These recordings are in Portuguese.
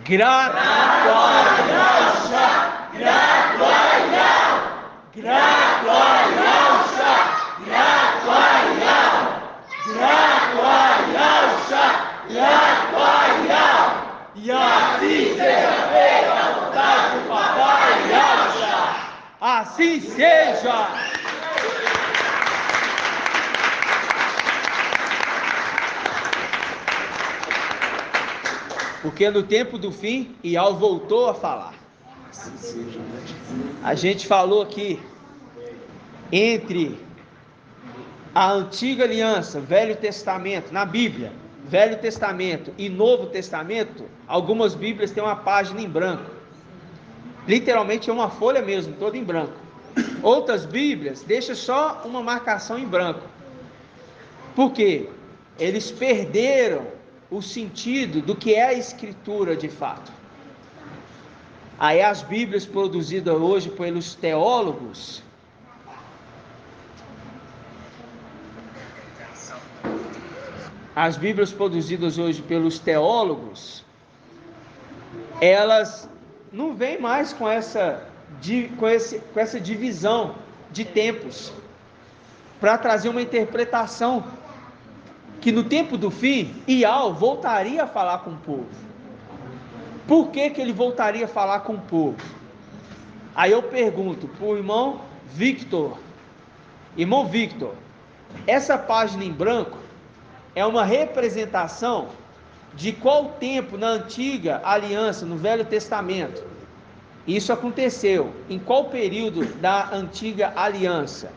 Graguaiacha, Graguaiau, Graguaiacha, Graguaiau, Graguaiacha, Graguaiau. E assim seja feita a vontade do Papai Yasha. Assim seja. Porque no tempo do fim, Ial voltou a falar. A gente falou aqui, entre a antiga aliança, Velho Testamento, na Bíblia, Velho Testamento e Novo Testamento, algumas Bíblias têm uma página em branco. Literalmente é uma folha mesmo, toda em branco. Outras Bíblias deixam só uma marcação em branco. Por quê? Eles perderam o sentido do que é a Escritura de fato. Aí as Bíblias produzidas hoje pelos teólogos, elas não vêm mais com essa divisão de tempos, para trazer uma interpretação que no tempo do fim, Ial voltaria a falar com o povo. Por que ele voltaria a falar com o povo? Aí eu pergunto para o irmão Victor, essa página em branco é uma representação de qual tempo na antiga aliança, no Velho Testamento? Isso aconteceu em qual período da antiga aliança?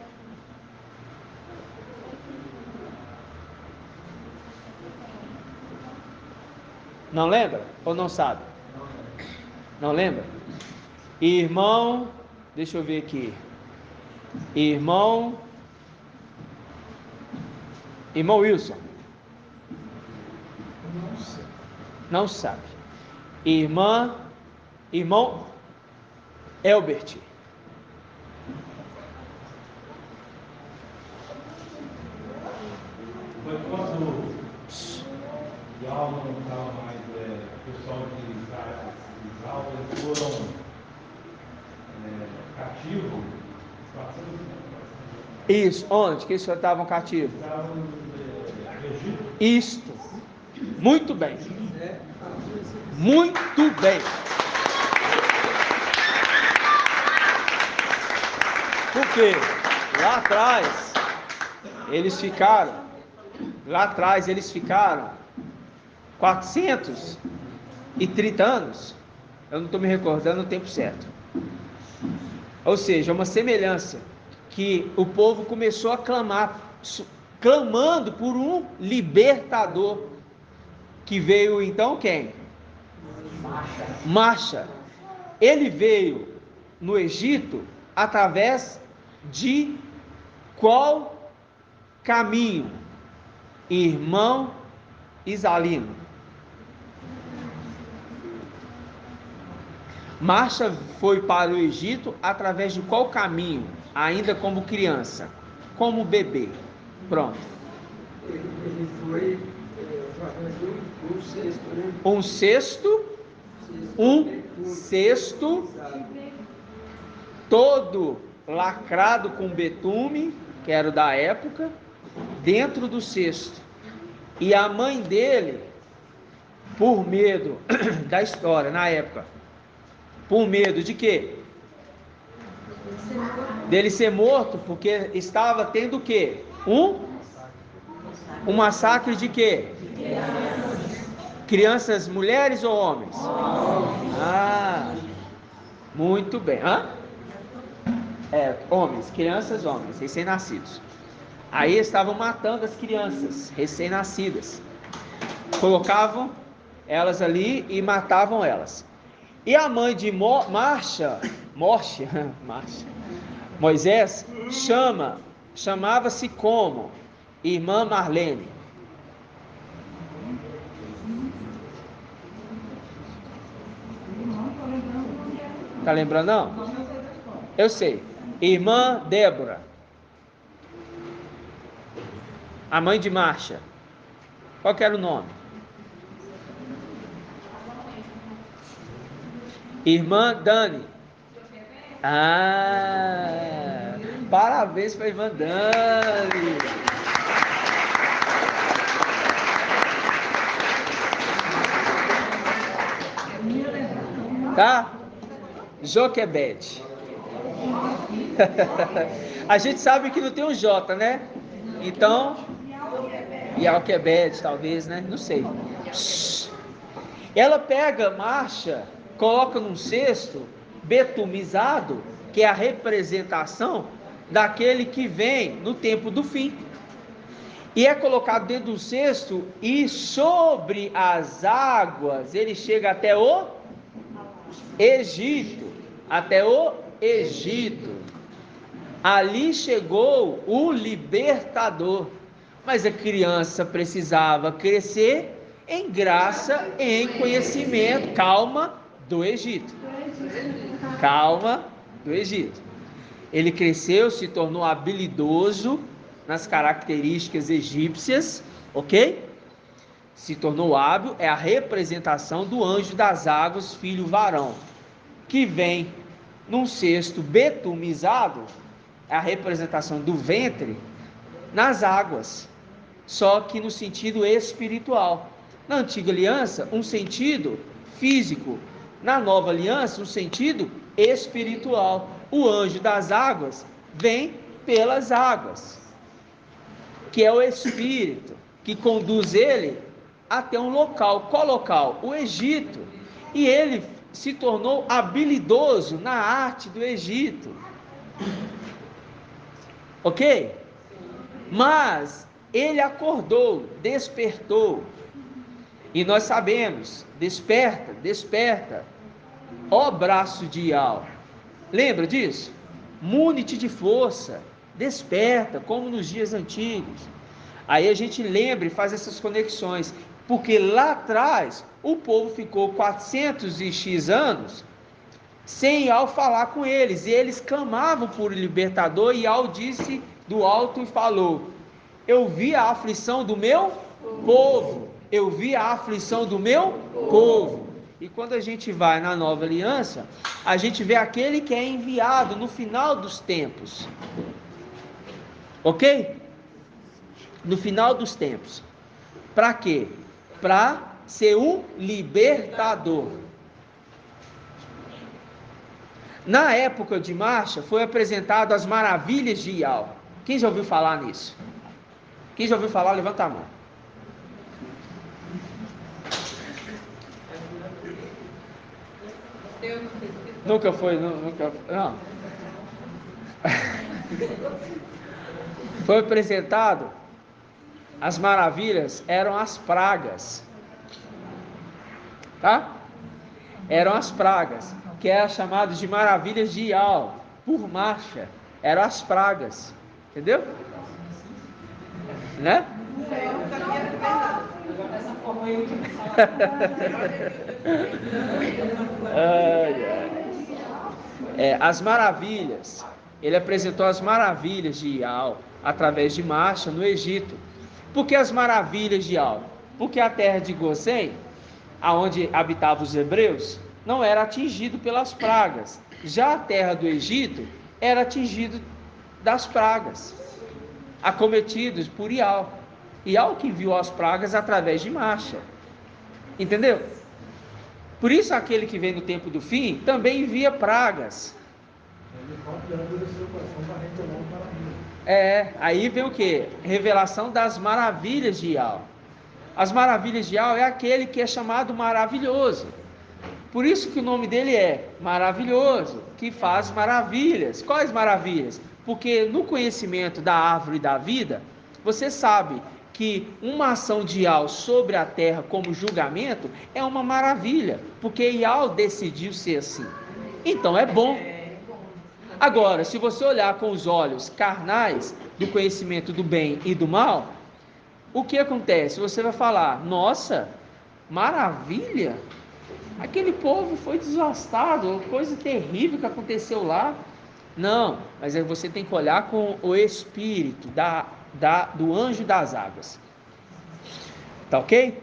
Não lembra? Ou não sabe? Não lembra? Irmão, deixa eu ver aqui. Irmão Wilson. Não sabe. Irmão Elbert. Foi quando Ial não estava mais, o pessoal de Israel, eles foram cativos. Isso, onde que eles estavam cativos? Estavam no Egito. Isto, muito bem, muito bem. Porque lá atrás eles ficaram 430 anos, eu não estou me recordando o tempo certo, ou seja, uma semelhança, que o povo começou a clamar, clamando por um libertador, que veio então quem? Marcha. Ele veio no Egito através de qual caminho? Irmão Isalino. Marcha foi para o Egito através de qual caminho? Ainda como criança, como bebê. Pronto. Ele foi através de um cesto, todo lacrado com betume, que era o da época, dentro do cesto. E a mãe dele, por medo da história na época, por medo de quê? Dele ser morto, porque estava tendo o quê? Um massacre de quê? Crianças, mulheres ou homens? Muito bem. Homens, crianças, homens, recém-nascidos. Aí estavam matando as crianças recém-nascidas, colocavam elas ali e matavam elas. E a mãe de Moisés chamava-se como? Irmã Marlene. Tá lembrando não? Eu sei. Irmã Débora. A mãe de Marcha. Qual que era o nome? Irmã Dani. Ah, parabéns para a irmã Dani. Tá? Joquebede. A gente sabe que não tem um J, né? Então, Joquebede, talvez, né? Não sei. Ela pega Marcha, coloca num cesto betumizado, que é a representação daquele que vem no tempo do fim. E é colocado dentro do cesto, e sobre as águas ele chega até o Egito. Até o Egito. Ali chegou o libertador. Mas a criança precisava crescer em graça, em conhecimento. Calma do Egito. Calma do Egito. Ele cresceu, se tornou habilidoso nas características egípcias, ok? Se tornou hábil, é a representação do anjo das águas, filho varão, que vem num cesto betumizado, é a representação do ventre nas águas, só que no sentido espiritual. Na antiga aliança, um sentido físico; na nova aliança, um sentido espiritual. O anjo das águas vem pelas águas, que é o Espírito, que conduz ele até um local. Qual local? O Egito. E ele se tornou habilidoso na arte do Egito. Ok? Mas ele acordou, despertou. E nós sabemos, desperta, desperta, ó braço de Ial. Lembra disso? Mune-te de força, desperta, como nos dias antigos. Aí a gente lembra e faz essas conexões, porque lá atrás o povo ficou 400 e X anos sem Ial falar com eles, e eles clamavam por libertador, e Ial disse do alto e falou: eu vi a aflição do meu povo, eu vi a aflição do meu povo. E quando a gente vai na nova aliança, a gente vê aquele que é enviado no final dos tempos, ok? No final dos tempos. Para quê? Para ser um libertador. Na época de Marcha, foi apresentado as maravilhas de Ial. Quem já ouviu falar nisso? Quem já ouviu falar, levanta a mão. Nunca foi, não. Foi apresentado, as maravilhas eram as pragas, tá? Eram as pragas, que eram chamadas de maravilhas de Ial, por Marcha, eram as pragas, entendeu? Né? As maravilhas, ele apresentou as maravilhas de Ial através de Marcha no Egito. Por que as maravilhas de Ial? Porque a terra de Gozém, aonde habitavam os hebreus, não era atingido pelas pragas. Já a terra do Egito era atingido das pragas, acometidos por Ial. Ial que enviou as pragas através de Marcha. Entendeu? Por isso aquele que vem no tempo do fim também envia pragas. Aí vem o que? Revelação das maravilhas de Ial. As maravilhas de Ial é aquele que é chamado maravilhoso. Por isso que o nome dele é maravilhoso, que faz maravilhas. Quais maravilhas? Porque no conhecimento da árvore da vida, você sabe que uma ação de Ial sobre a terra como julgamento é uma maravilha, porque Ial decidiu ser assim. Então é bom. Agora, se você olhar com os olhos carnais do conhecimento do bem e do mal, o que acontece? Você vai falar: nossa, maravilha, aquele povo foi desvastado, coisa terrível que aconteceu lá. Não, mas aí você tem que olhar com o espírito do anjo das águas. Tá ok?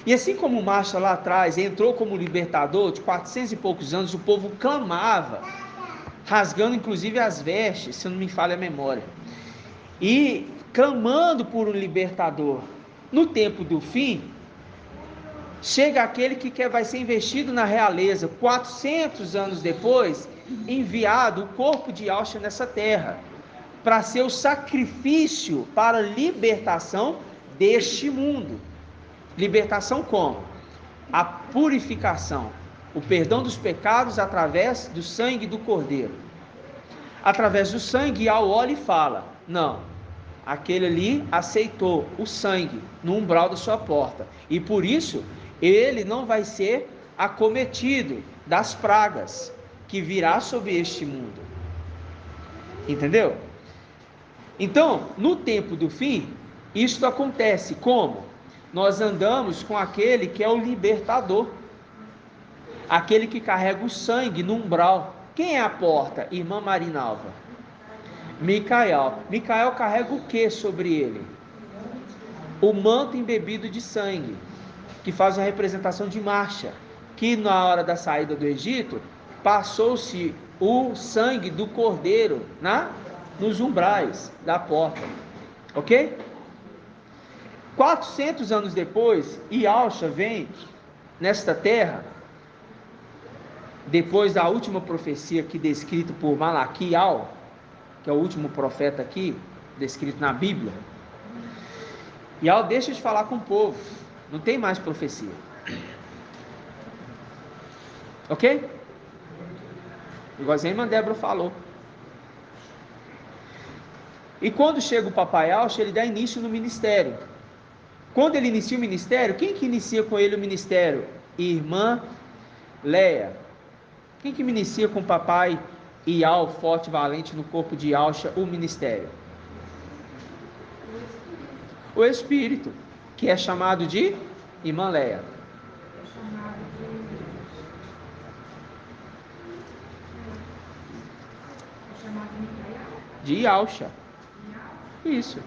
E assim como o Marcha lá atrás entrou como libertador, de 400 e poucos anos, o povo clamava, rasgando inclusive as vestes, se não me falha a memória, e clamando por um libertador. No tempo do fim, chega aquele que vai ser investido na realeza, 400 anos depois, enviado o corpo de Yahshua nessa terra, para ser o sacrifício para a libertação deste mundo. Libertação como? A purificação, o perdão dos pecados através do sangue do Cordeiro. Através do sangue, Yahweh olha e fala: não, aquele ali aceitou o sangue no umbral da sua porta, e por isso ele não vai ser acometido das pragas que virá sobre este mundo. Entendeu? Então, no tempo do fim, isto acontece como? Nós andamos com aquele que é o libertador, aquele que carrega o sangue no umbral. Quem é a porta? Irmã Marinalva. Micael. Micael carrega o que sobre ele? O manto embebido de sangue, que faz a representação de marcha, que na hora da saída do Egito, passou-se o sangue do cordeiro nos umbrais da porta, ok? 400 anos depois, Yahshua vem nesta terra, depois da última profecia aqui descrita por Malaquial, que é o último profeta aqui, descrito na Bíblia. Yahweh deixa de falar com o povo, não tem mais profecia, ok? Igualzinho a irmã Débora falou. E quando chega o papai Yahshua, ele dá início no ministério. Quando ele inicia o ministério, quem que inicia com ele o ministério? Irmã Leia. Quem que inicia com o papai Ial, forte e valente no corpo de Yahshua, o ministério? O Espírito, que é chamado de Irmã Leia. De Yahshua. Isso.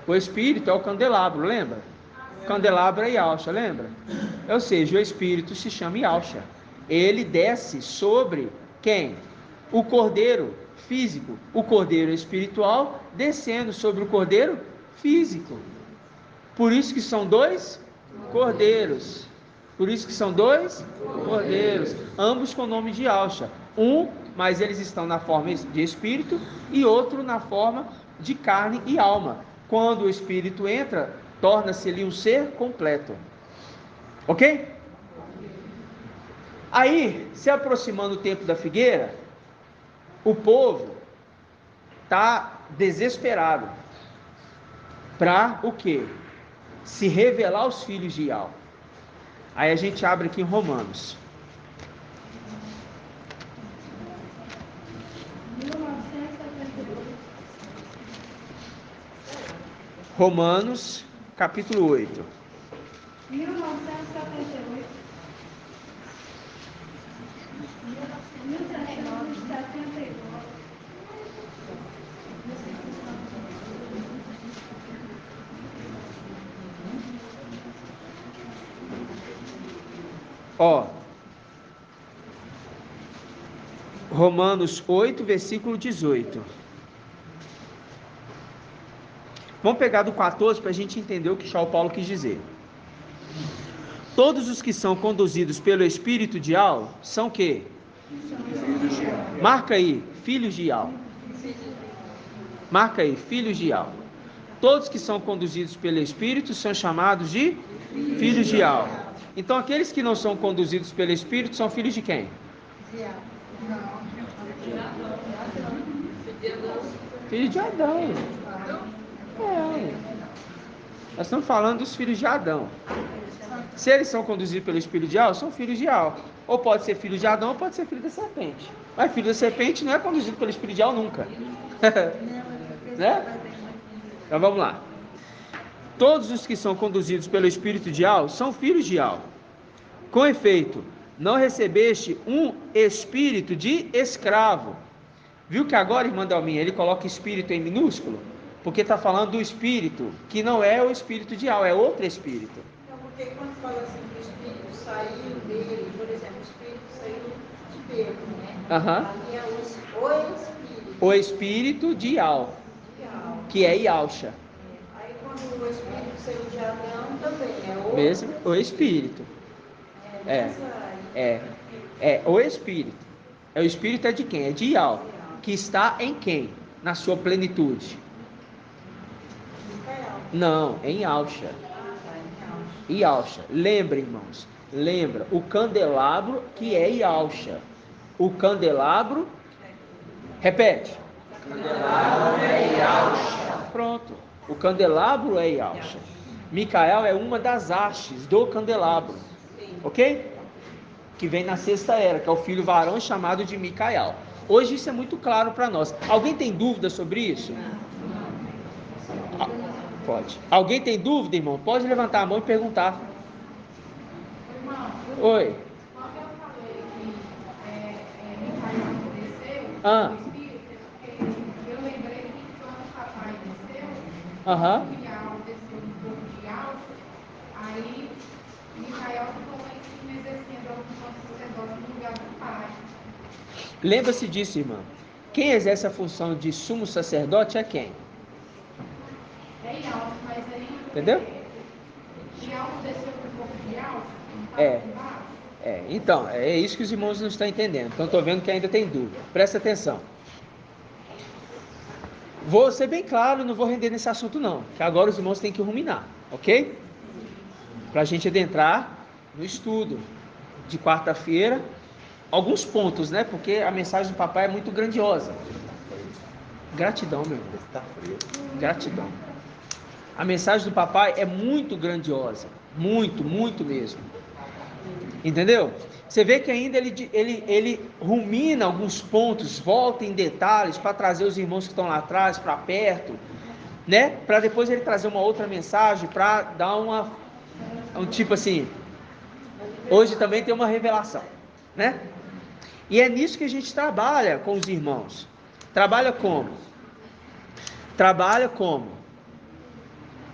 O Espírito é o candelabro, lembra? O candelabro é Yahshua, lembra? Ou seja, o Espírito se chama Yahshua. Ele desce sobre quem? O cordeiro físico. O cordeiro espiritual descendo sobre o cordeiro físico. Por isso que são dois cordeiros. Por isso que são dois cordeiros. Ambos com o nome de Yahshua. Mas eles estão na forma de espírito, e outro na forma de carne e alma. Quando o espírito entra, torna-se ali um ser completo. Ok? Aí, se aproximando o tempo da figueira, o povo está desesperado para o quê? Se revelar aos filhos de Ial. Aí a gente abre aqui em Romanos. Romanos, capítulo 8. 1978. 1979. Ó, Romanos 8, versículo 18. Vamos pegar do 14 para a gente entender o que São Paulo quis dizer. Todos os que são conduzidos pelo Espírito de Ial são o quê? Marca aí, filhos de Ial. Marca aí, filhos de Ial. Todos que são conduzidos pelo Espírito são chamados de filhos de Ial. Então aqueles que não são conduzidos pelo Espírito são filhos de quem? Filhos de Adão. Nós estamos falando dos filhos de Adão. Se eles são conduzidos pelo Espírito de Ial, são filhos de Ial. Ou pode ser filho de Adão, ou pode ser filho da serpente. Mas filho da serpente não é conduzido pelo Espírito de Ial nunca. Né? Então vamos lá. Todos os que são conduzidos pelo Espírito de Ial são filhos de Ial. Com efeito, não recebeste um espírito de escravo. Viu que agora, irmã Dalminha, ele coloca espírito em minúsculo? Porque está falando do espírito, que não é o espírito de Ial, é outro espírito. Porque quando fala assim que o espírito saiu dele, por exemplo, o espírito saiu de Pedro, né? Aham. Ali é o espírito. O espírito de Ial, De alma. que é Ialcha. Aí quando o espírito saiu de Adão também é outro. Mesmo o espírito. O espírito. O espírito é de quem? É de Ial, que está em quem? Na sua plenitude. Não, em Ialcha. Ialcha. Lembra, irmãos. Lembra, o candelabro que é Ialcha. O candelabro, repete. O candelabro é Ialcha. Pronto. O candelabro é Ialcha. Micael é uma das hastes do candelabro. Ok? Que vem na sexta era, que é o filho varão chamado de Micael. Hoje isso é muito claro para nós. Alguém tem dúvida sobre isso? Pode. Alguém tem dúvida, irmão? Pode levantar a mão e perguntar. Oi. Quando eu falei que Micael desceu, Ah. o espírito, eu lembrei que quando o papai desceu, Aham. o Ial desceu no corpo de Ial, aí Micael ficou lá em cima exercendo a função de sacerdote no lugar do pai. Lembra-se disso, irmão. Quem exerce a função de sumo sacerdote é quem? É Ial, mas aí... Entendeu? Ial desceu no corpo de Ial? Então, é isso que os irmãos não estão entendendo. Então, estou vendo que ainda tem dúvida. Presta atenção. Vou ser bem claro, não vou render nesse assunto não, que agora os irmãos têm que ruminar, ok? Para a gente adentrar no estudo de quarta-feira, alguns pontos, né? Porque a mensagem do papai é muito grandiosa. Gratidão, meu irmão. Gratidão. A mensagem do papai é muito grandiosa, muito, muito mesmo. Entendeu? Você vê que ainda ele rumina alguns pontos, volta em detalhes para trazer os irmãos que estão lá atrás para perto, né? Para depois ele trazer uma outra mensagem para dar um tipo assim, hoje também tem uma revelação, né? E é nisso que a gente trabalha com os irmãos. Trabalha como? Trabalha como?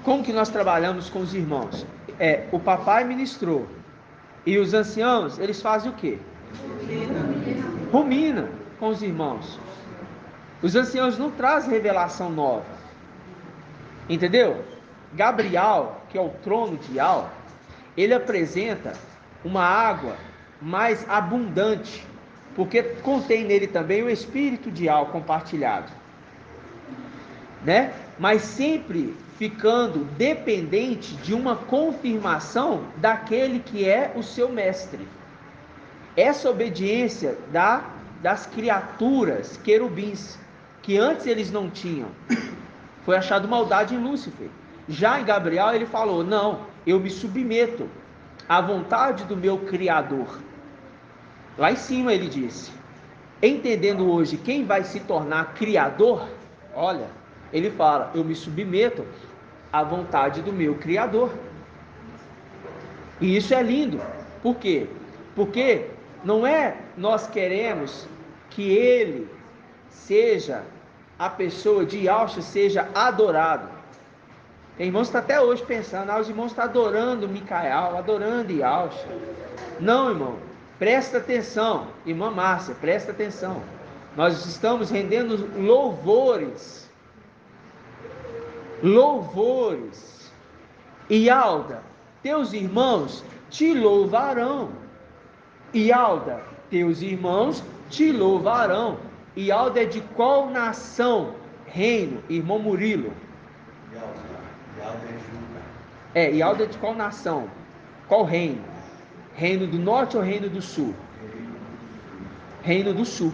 Como que nós trabalhamos com os irmãos? O papai ministrou. E os anciãos, eles fazem o quê? Rumina com os irmãos. Os anciãos não trazem revelação nova. Entendeu? Gabriel, que é o trono de Ial, ele apresenta uma água mais abundante, porque contém nele também o espírito de Ial compartilhado, né? Mas sempre ficando dependente de uma confirmação daquele que é o seu mestre. Essa obediência das criaturas querubins, que antes eles não tinham, foi achado maldade em Lúcifer. Já em Gabriel ele falou, não, eu me submeto à vontade do meu Criador. Lá em cima ele disse, entendendo hoje quem vai se tornar Criador, olha, ele fala, eu me submeto à vontade do meu Criador. E isso é lindo. Por quê? Porque não é nós queremos que ele seja a pessoa de Ialcha, seja adorado. Tem irmãos que estão até hoje pensando, os irmãos estão adorando Micael, adorando Ialcha. Não, irmão, presta atenção, irmã Márcia, presta atenção. Nós estamos rendendo louvores. Ialda, teus irmãos te louvarão. Ialda, teus irmãos te louvarão. Ialda é de qual nação? Reino, irmão Murilo. Ialda é de qual nação? Qual reino? Reino do norte ou reino do sul? Reino do sul.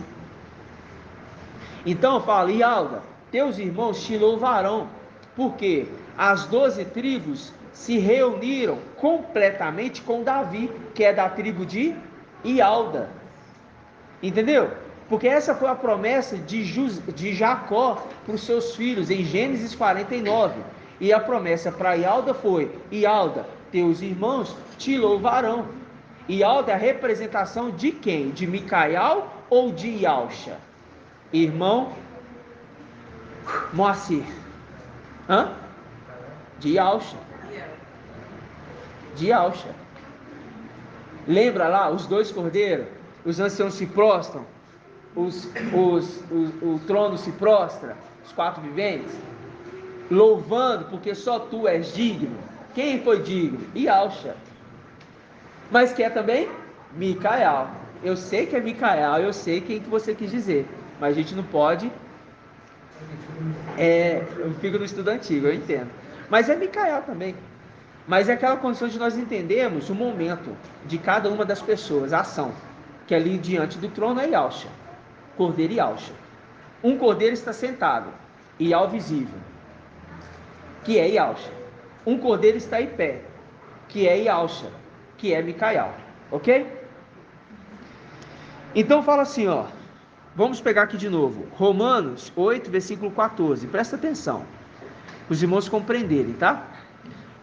Então fala, Ialda, teus irmãos te louvarão, porque as 12 tribos se reuniram completamente com Davi, que é da tribo de Ialda. Entendeu? Porque essa foi a promessa de Jacó para os seus filhos em Gênesis 49. E a promessa para Ialda foi, Ialda, teus irmãos te louvarão. Ialda é a representação de quem? De Micael ou de Ialcha? Irmão Moacir. De Ialcha. de Yahshua. Lembra lá, os 2 cordeiros, os anciãos se prostram, o trono se prostra, os 4 viventes, louvando, porque só tu és digno. Quem foi digno? Yahshua. Mas que é também Micael. Eu sei que é Micael, eu sei quem que você quis dizer, mas a gente não pode. Eu fico no estudo antigo, eu entendo. Mas é Micael também. Mas é aquela condição de nós entendermos o momento de cada uma das pessoas, a ação, que ali diante do trono é Yahshua, cordeiro e Yahshua. Um cordeiro está sentado, e ao visível, que é Yahshua. Um cordeiro está em pé, que é Yahshua, que é Micael. Ok? Então fala assim, ó. Vamos pegar aqui de novo. Romanos 8, versículo 14. Presta atenção. Os irmãos compreenderem, tá?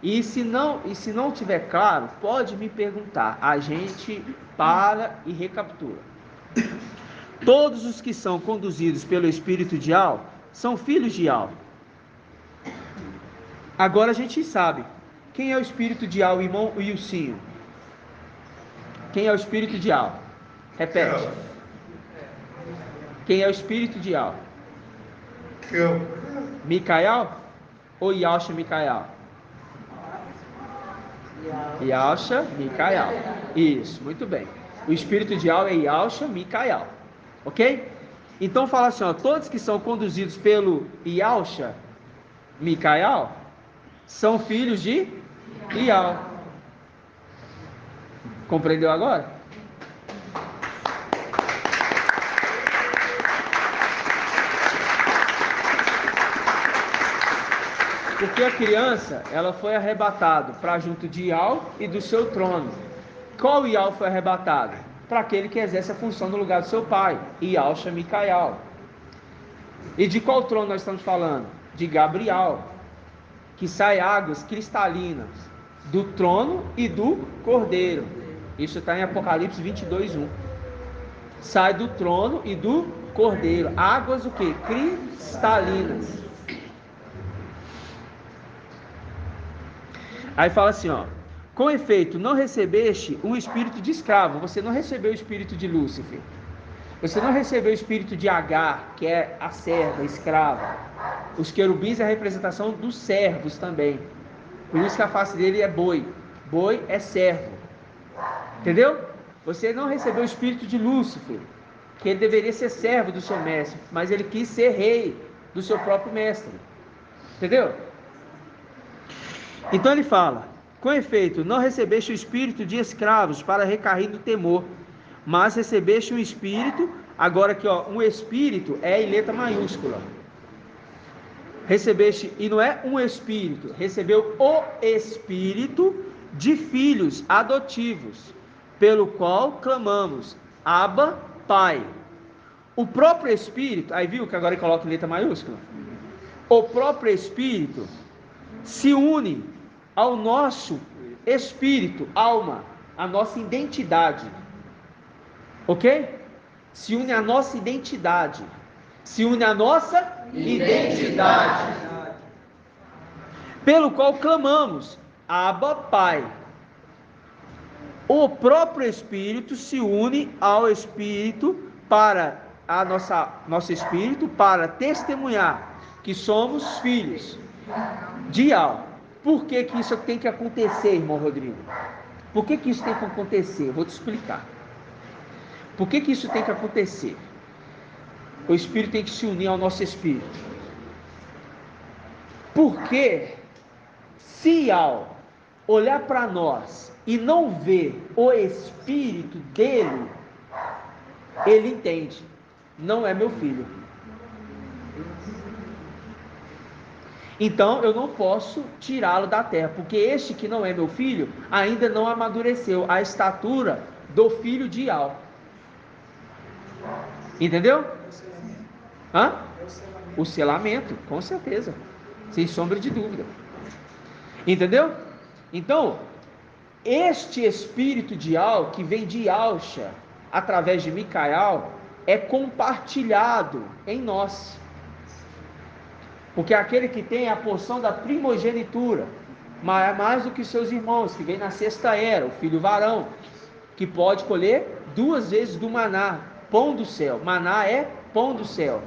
E se não tiver claro, pode me perguntar. A gente para e recapitula. Todos os que são conduzidos pelo Espírito de Yahweh são filhos de Yahweh. Agora a gente sabe. Quem é o Espírito de Yahweh, irmão Wilsinho? Quem é o Espírito de Yahweh? Repete. Quem é o Espírito de Yahweh? Micael ou Yahshua Micael? Yahshua Micael. Isso, muito bem. O Espírito de Yahweh é Yahshua Micael. Ok? Então fala assim, ó, todos que são conduzidos pelo Yahshua Micael são filhos de Yahweh. Compreendeu agora? Porque a criança, ela foi arrebatada para junto de Yahweh e do seu trono. Qual Yahweh foi arrebatado? Para aquele que exerce a função no lugar do seu pai, Yahshua Micael. E de qual trono nós estamos falando? De Gabriel, que sai águas cristalinas do trono e do cordeiro. Isso está em Apocalipse 22:1. Sai do trono e do cordeiro. Águas o que? Cristalinas. Aí fala assim, ó. Com efeito, não recebeste um espírito de escravo. Você não recebeu o espírito de Lúcifer. Você não recebeu o espírito de Agar, que é a serva, escrava. Os querubins é a representação dos servos também. Por isso que a face dele é boi. Boi é servo. Entendeu? Você não recebeu o espírito de Lúcifer, que ele deveria ser servo do seu mestre, mas ele quis ser rei do seu próprio mestre. Entendeu? Então ele fala, com efeito, não recebeste o espírito de escravos para recair no temor, mas recebeste um espírito, agora aqui ó, um espírito é em letra maiúscula. Recebeste, e não é um espírito, recebeu o espírito de filhos adotivos, pelo qual clamamos, Abba, Pai. O próprio espírito, aí viu que agora ele coloca em letra maiúscula? O próprio espírito se une ao nosso espírito, alma, a nossa identidade, ok? Se une à nossa identidade, se une à nossa identidade, pelo qual clamamos, Abba, Pai. O próprio Espírito se une ao Espírito para nosso Espírito para testemunhar que somos filhos de Yahweh. Por que que isso tem que acontecer, irmão Rodrigo? Por que que isso tem que acontecer? Eu vou te explicar. Por que que isso tem que acontecer? O Espírito tem que se unir ao nosso Espírito. Porque se Yahweh olhar para nós e não ver o Espírito dele, ele entende, não é meu filho. Então eu não posso tirá-lo da terra, porque este que não é meu filho, ainda não amadureceu a estatura do filho de Yahweh. Entendeu? Hã? O selamento, com certeza, sem sombra de dúvida. Entendeu? Então, este espírito de Yahweh, que vem de Yahshua, através de Micael, é compartilhado em nós. Porque aquele que tem a porção da primogenitura, mais do que seus irmãos, que vem na sexta era, o filho varão, que pode colher 2 vezes do maná, pão do céu. Maná é pão do céu,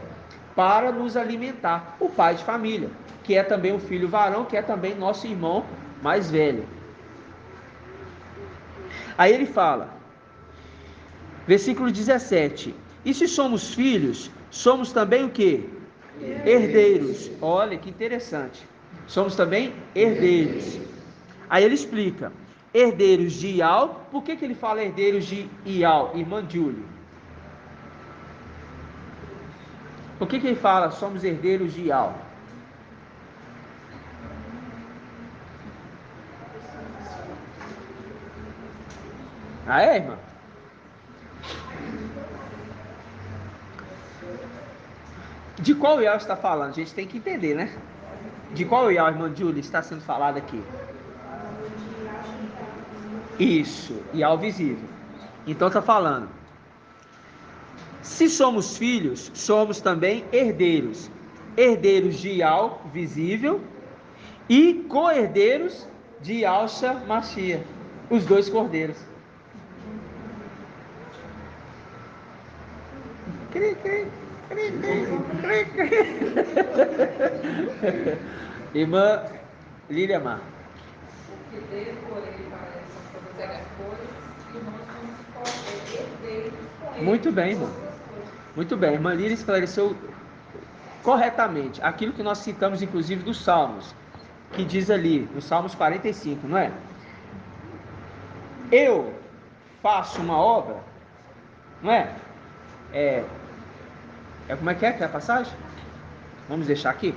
para nos alimentar. O pai de família, que é também o filho varão, que é também nosso irmão mais velho. Aí ele fala, versículo 17: e se somos filhos, somos também o quê? Herdeiros. Olha que interessante. Somos também herdeiros. Aí ele explica, herdeiros de Ial. Por que ele fala herdeiros de Ial, irmã Júlia? Por que ele fala somos herdeiros de Ial? Ah, é, irmã? De qual Ial está falando? A gente tem que entender, né? De qual Ial, irmã Júlia, está sendo falado aqui? Isso, Ial visível. Então está falando, se somos filhos, somos também herdeiros. Herdeiros de Ial visível e co-herdeiros de Yahshua Mashiach, os 2 cordeiros. Irmã Lília Mar. Porque Deus, porém, para essas coisas, e nós somos herdeiros com ele. Muito bem, irmão. Muito bem, irmã Lília esclareceu corretamente aquilo que nós citamos, inclusive, dos Salmos, que diz ali, no Salmos 45, não é? Eu faço uma obra, não é? Como é que é a passagem? Vamos deixar aqui.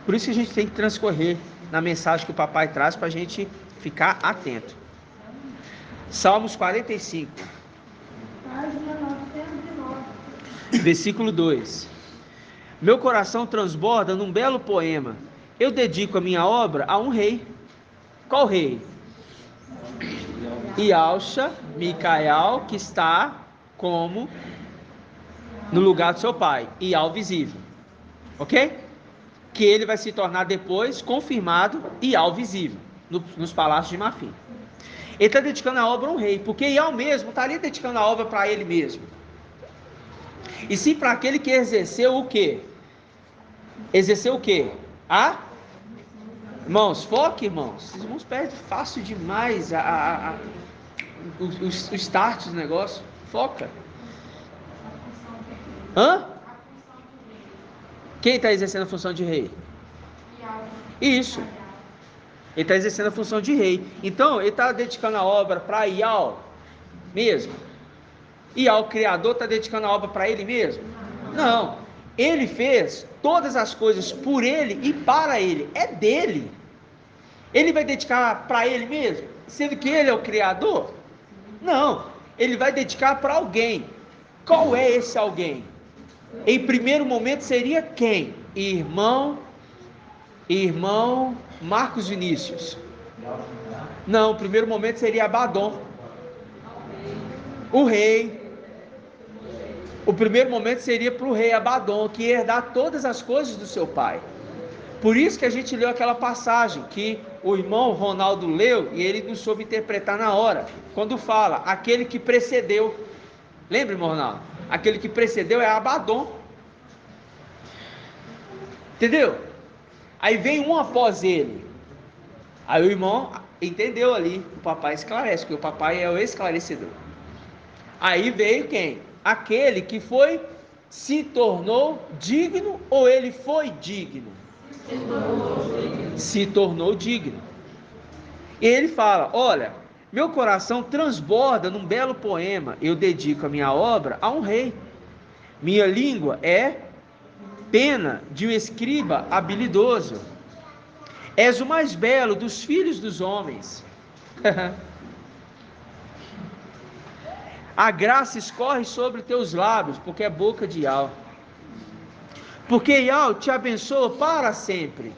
Por isso que a gente tem que transcorrer na mensagem que o papai traz para a gente ficar atento. Salmos 45. Página 909. Versículo 2. Meu coração transborda num belo poema. Eu dedico a minha obra a um rei. Qual rei? Yahshua Micael, que está como no lugar do seu pai, Ial visível, ok? Que ele vai se tornar depois confirmado Ial visível nos palácios de Mafim. Ele está dedicando a obra a um rei, porque Ial mesmo não está ali dedicando a obra para ele mesmo, e sim para aquele que exerceu o quê? Exerceu o quê? Irmãos, foque, irmãos. Os irmãos perdem fácil demais o start do negócio. Foca. Quem está exercendo a função de rei? Isso. Ele está exercendo a função de rei. Então, ele está dedicando a obra para Ial mesmo. Ial, o Criador, está dedicando a obra para ele mesmo? Não. Ele fez todas as coisas por ele e para ele. É dele. Ele vai dedicar para ele mesmo? Sendo que ele é o Criador? Não. Ele vai dedicar para alguém. Qual é esse alguém? Em primeiro momento seria quem? Irmão Marcos Vinícius. Não, no primeiro momento seria Abaddon, o rei. O primeiro momento seria para o rei Abaddon, que ia herdar todas as coisas do seu pai. Por isso que a gente leu aquela passagem que o irmão Ronaldo leu e ele não soube interpretar na hora, quando fala, aquele que precedeu. Lembra, irmão Ronaldo? Aquele que precedeu é Abaddon. Entendeu? Aí vem um após ele. Aí o irmão entendeu ali, o papai esclarece, porque o papai é o esclarecedor. Aí veio quem? Aquele que se tornou digno, ou ele foi digno? Se tornou digno. E ele fala, olha, meu coração transborda num belo poema, eu dedico a minha obra a um rei. Minha língua é pena de um escriba habilidoso. És o mais belo dos filhos dos homens. A graça escorre sobre teus lábios, porque é boca de Ial. Porque Ial te abençoa para sempre.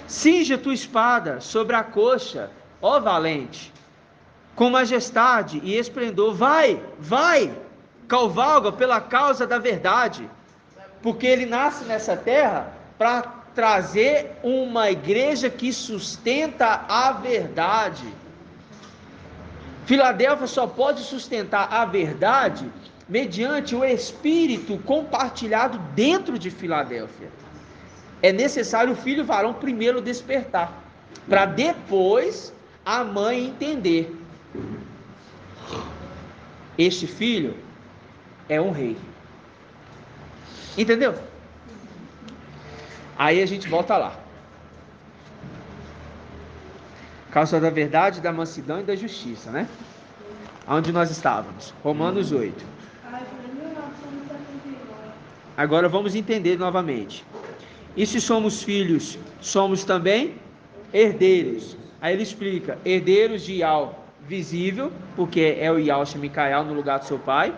Cinge a tua espada sobre a coxa, ó valente, com majestade e esplendor. Vai, cavalga pela causa da verdade. Porque ele nasce nessa terra para trazer uma igreja que sustenta a verdade. Filadélfia só pode sustentar a verdade mediante o Espírito compartilhado dentro de Filadélfia. É necessário o filho varão primeiro despertar, para depois a mãe entender. Este filho é um rei. Entendeu? Aí a gente volta lá. Causa da verdade, da mansidão e da justiça, né? Onde nós estávamos? Romanos 8. Agora vamos entender novamente. E se somos filhos, somos também herdeiros. Aí ele explica: herdeiros de Ial visível, porque é o Yahshua Micael no lugar do seu pai,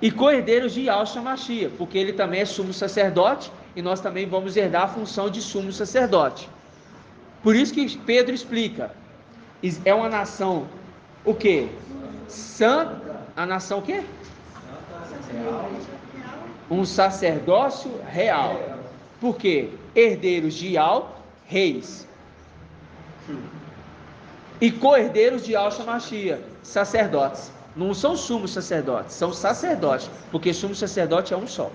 e co-herdeiros de Yahshua Mashiach, porque ele também é sumo sacerdote, e nós também vamos herdar a função de sumo sacerdote. Por isso que Pedro explica: é uma nação, o quê? Santa, a nação o quê? Um sacerdócio real. Por quê? Herdeiros de Ial, reis. E co-herdeiros de Yahshua Mashiach, sacerdotes. Não são sumos sacerdotes, são sacerdotes, porque sumo sacerdote é um só.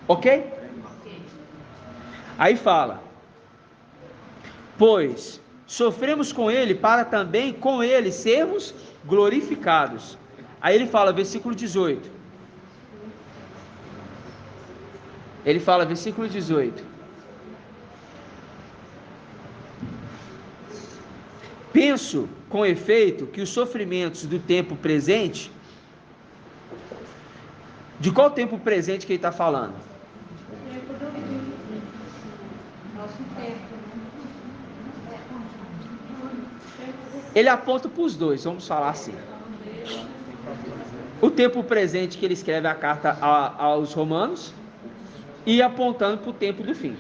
Ok? Aí fala: pois sofremos com ele para também com ele sermos glorificados. Aí ele fala, versículo 18. Ele fala, versículo 18: penso com efeito que os sofrimentos do tempo presente. De qual tempo presente que ele está falando? Ele aponta para os dois, vamos falar assim. O tempo presente que ele escreve a carta aos Romanos, e apontando para o tempo do fim.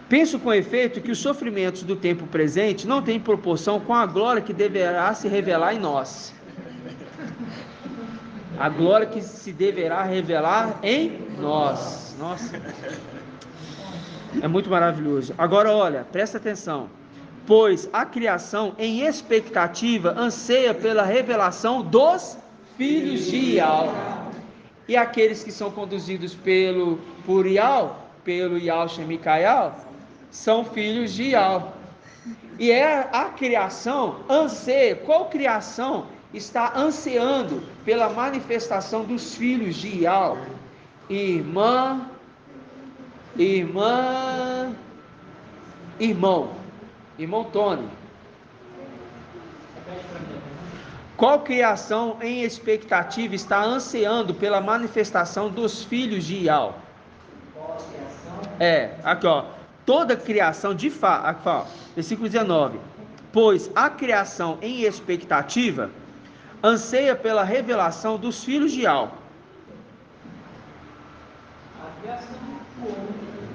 Penso com efeito que os sofrimentos do tempo presente não têm proporção com a glória que deverá se revelar em nós. A glória que se deverá revelar em nós. Nossa, é muito maravilhoso. Agora olha, presta atenção. Pois a criação em expectativa anseia pela revelação dos filhos de Ial. E aqueles que são conduzidos por Ial, pelo Yahshua Micael, são filhos de Ial. E a criação anseia. Qual criação está ansiando pela manifestação dos filhos de Ial? Irmão. Irmão Tony. Qual criação em expectativa está ansiando pela manifestação dos filhos de Ial? Aqui ó. Toda criação de fato, aqui ó, versículo 19. Pois a criação em expectativa anseia pela revelação dos filhos de Ial.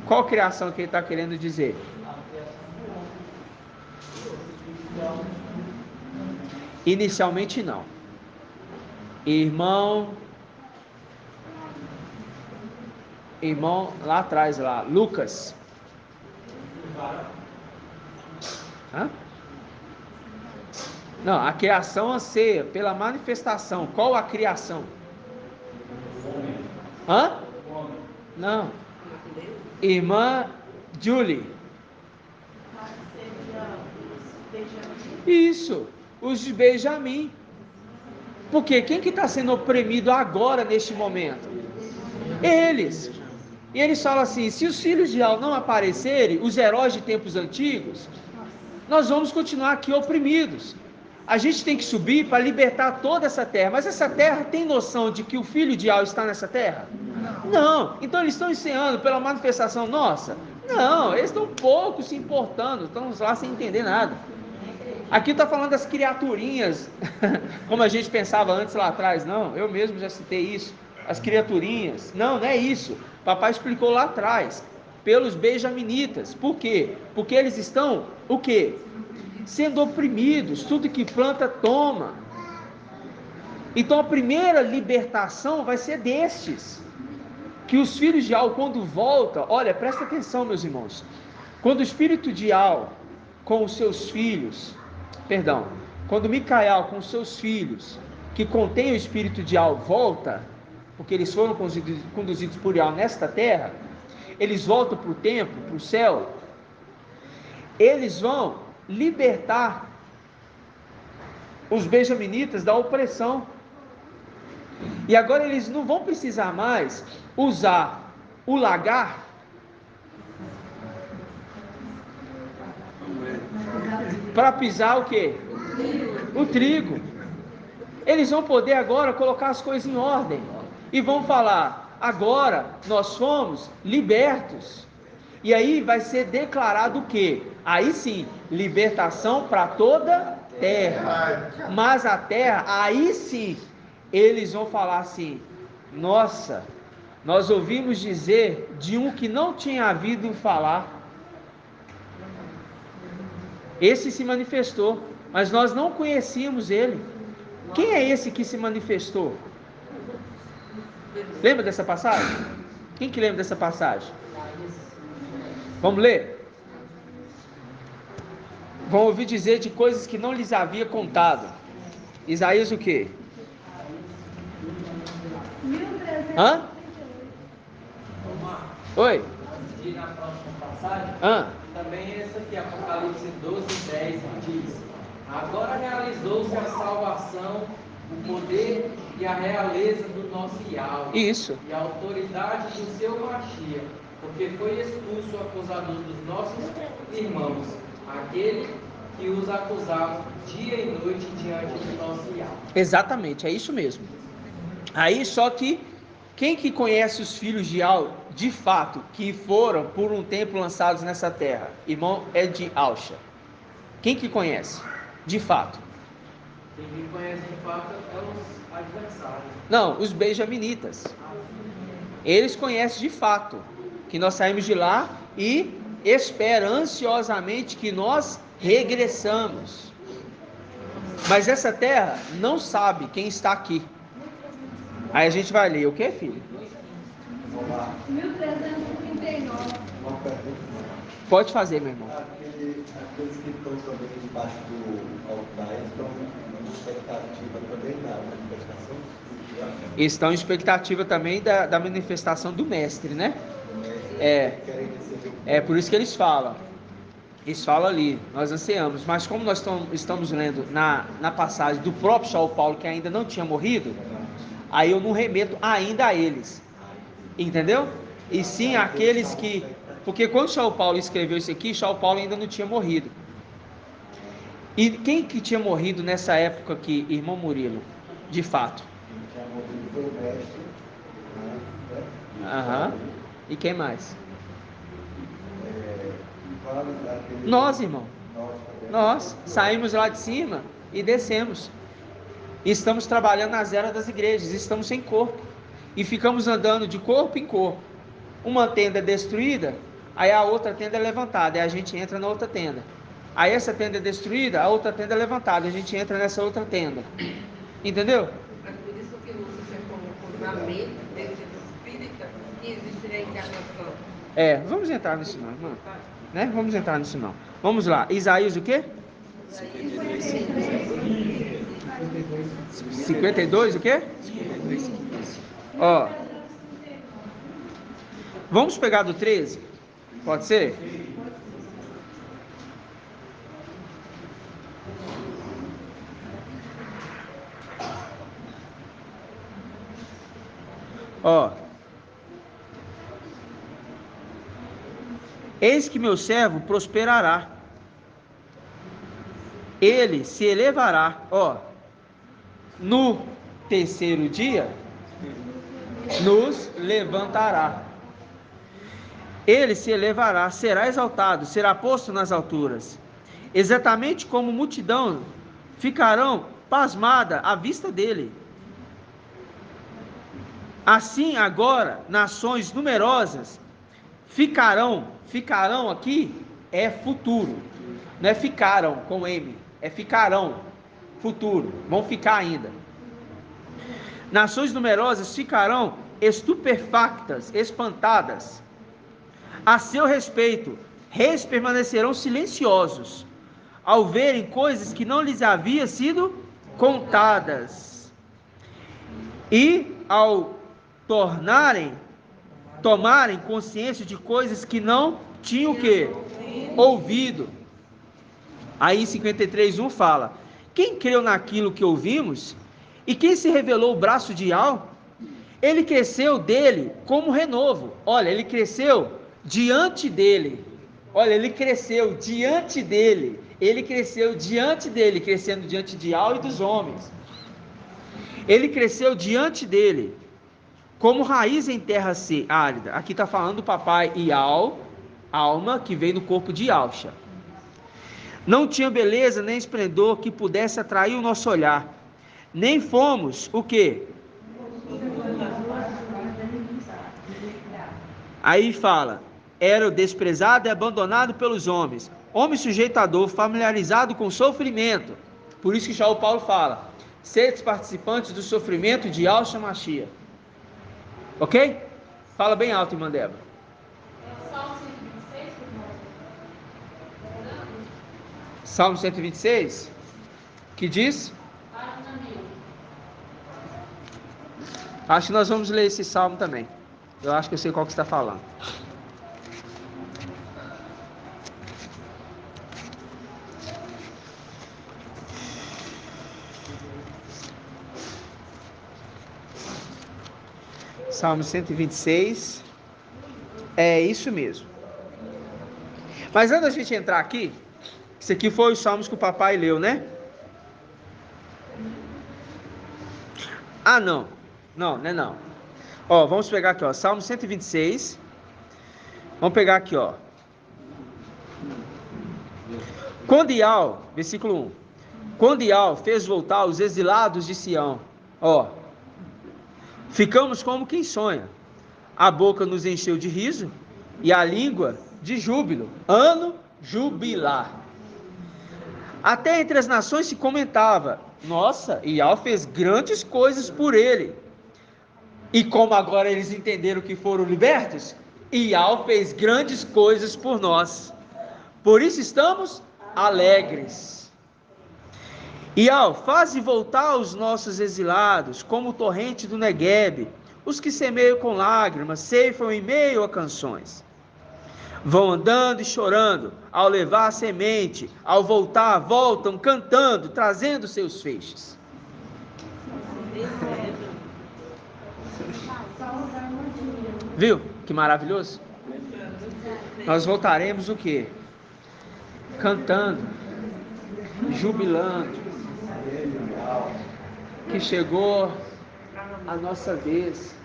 Qual criação que ele está querendo dizer? Inicialmente não. Irmão, lá atrás, Lucas. Hã? Não, a criação anseia pela manifestação. Qual a criação? Hã? Não. Irmã Julie. Isso, os de Benjamim. Porque quem que está sendo oprimido agora, neste momento? Eles. E eles falam assim: se os filhos de Ial não aparecerem, os heróis de tempos antigos, nós vamos continuar aqui oprimidos. A gente tem que subir para libertar toda essa terra. Mas essa terra tem noção de que o filho de Ial está nessa terra? Não. Então eles estão ensinando pela manifestação nossa? Não, eles estão pouco se importando, estão lá sem entender nada. Aqui está falando das criaturinhas, como a gente pensava antes lá atrás. Não, eu mesmo já citei isso. As criaturinhas. Não, não é isso. Papai explicou lá atrás. Pelos benjaminitas. Por quê? Porque eles estão, o quê? Sendo oprimidos. Tudo que planta, toma. Então a primeira libertação vai ser destes. Que os filhos de Al, quando voltam, olha, presta atenção, meus irmãos. Quando o espírito de Al com os seus filhos, quando Micael com os seus filhos, que contém o espírito de Al, volta, porque eles foram conduzidos por Al nesta terra, eles voltam para o templo, para o céu, eles vão libertar os benjaminitas da opressão. E agora eles não vão precisar mais usar o lagar para pisar o quê? O trigo. Eles vão poder agora colocar as coisas em ordem e vão falar: agora nós fomos libertos. E aí vai ser declarado o quê? Aí sim, libertação para toda a terra. Mas a terra, aí sim, eles vão falar assim: nossa, nós ouvimos dizer de um que não tinha havido falar. Esse se manifestou, mas nós não conhecíamos ele. Quem é esse que se manifestou? Lembra dessa passagem? Quem que lembra dessa passagem? Vamos ler? Vão ouvir dizer de coisas que não lhes havia contado. Isaías o quê? Hã? Oi? E na próxima passagem, também essa aqui, Apocalipse 12:10, diz: agora realizou-se a salvação, o poder e a realeza do nosso Yahweh. Isso. E a autoridade do seu Mashiach, porque foi expulso o acusador dos nossos irmãos, aquele que os acusava dia e noite diante do nosso Yahweh. Exatamente, é isso mesmo. Aí só que quem que conhece os filhos de Al, de fato, que foram por um tempo lançados nessa terra? Irmão, é de Alcha. Quem que conhece? De fato. Quem me conhece de fato é os adversários. Não, os benjaminitas. Eles conhecem de fato que nós saímos de lá e esperam ansiosamente que nós regressamos. Mas essa terra não sabe quem está aqui. Aí a gente vai ler o que, filho? 1339. Uma pergunta. Pode fazer, meu irmão. Aqueles que estão também debaixo do altar estão em expectativa também da manifestação espiritual. Estão em expectativa também da manifestação do mestre, né? É por isso que eles falam. Eles falam ali, nós ansiamos. Mas como nós estamos lendo na passagem do próprio São Paulo, que ainda não tinha morrido, aí eu não remeto ainda a eles. Entendeu? E sim aqueles que... Porque quando São Paulo escreveu isso aqui, São Paulo ainda não tinha morrido. E quem que tinha morrido nessa época aqui, irmão Murilo? De fato. Quem tinha morrido foi o mestre. E quem mais? Vale Nós, irmão. Nós saímos lá de cima e descemos. E estamos trabalhando nas eras das igrejas. Estamos sem corpo. E ficamos andando de corpo em corpo. Uma tenda é destruída, aí a outra tenda é levantada. E a gente entra na outra tenda. Aí essa tenda é destruída, a outra tenda é levantada. A gente entra nessa outra tenda. Entendeu? É por isso que Lúcifer colocou na mente desse espírita que existiria a encarnação. Vamos entrar nisso não, irmão. Né? Vamos entrar nisso não. Vamos lá. Isaías o quê? 52 o quê? Ó. Vamos pegar do 13? Pode ser? Ó. Eis que meu servo prosperará. Ele se elevará, ó. No terceiro dia nos levantará. Ele se elevará, será exaltado, será posto nas alturas. Exatamente como multidão ficarão pasmada à vista dele. Assim agora nações numerosas ficarão aqui é futuro, não é ficaram com M, é ficarão, futuro, vão ficar ainda. Nações numerosas ficarão estupefactas, espantadas. A seu respeito, reis permanecerão silenciosos, ao verem coisas que não lhes haviam sido contadas. E ao tomarem consciência de coisas que não tinham o quê? Ouvido. Aí 53:1 fala: quem creu naquilo que ouvimos? E quem se revelou o braço de Al? Ele cresceu dele como renovo. Olha, ele cresceu diante dele. Olha, ele cresceu diante dele. Ele cresceu diante dele, crescendo diante de Al e dos homens. Ele cresceu diante dele, como raiz em terra árida. Aqui está falando do papai Ial, alma que veio no corpo de Alcha. Não tinha beleza nem esplendor que pudesse atrair o nosso olhar. Nem fomos o quê? Aí fala: era desprezado e abandonado pelos homens, homem sujeito à dor, familiarizado com o sofrimento. Por isso que já o Paulo fala: sedes participantes do sofrimento de Yahshua Mashiach. Ok? Fala bem alto, irmã Débora. Salmo 126, que diz? Acho que nós vamos ler esse salmo também. Eu acho que eu sei qual que está falando. Salmo 126. É isso mesmo. Mas antes da gente entrar aqui, esse aqui foi os salmos que o papai leu, né? Ah, não. Não, não é não. Ó, vamos pegar aqui, ó, Salmo 126. Vamos pegar aqui, ó. Quando Ial, versículo 1. Quando Ial fez voltar os exilados de Sião, ó, ficamos como quem sonha. A boca nos encheu de riso e a língua de júbilo. Ano jubilar. Até entre as nações se comentava: nossa, Ial fez grandes coisas por ele. E como agora eles entenderam que foram libertos, Ial fez grandes coisas por nós. Por isso estamos alegres. Ial, faze voltar os nossos exilados, como o torrente do Neguebe. Os que semeiam com lágrimas, ceifam em meio a canções. Vão andando e chorando, ao levar a semente, ao voltar, voltam cantando, trazendo seus feixes. Viu? Que maravilhoso. Nós voltaremos o quê? Cantando, jubilando, que chegou a nossa vez,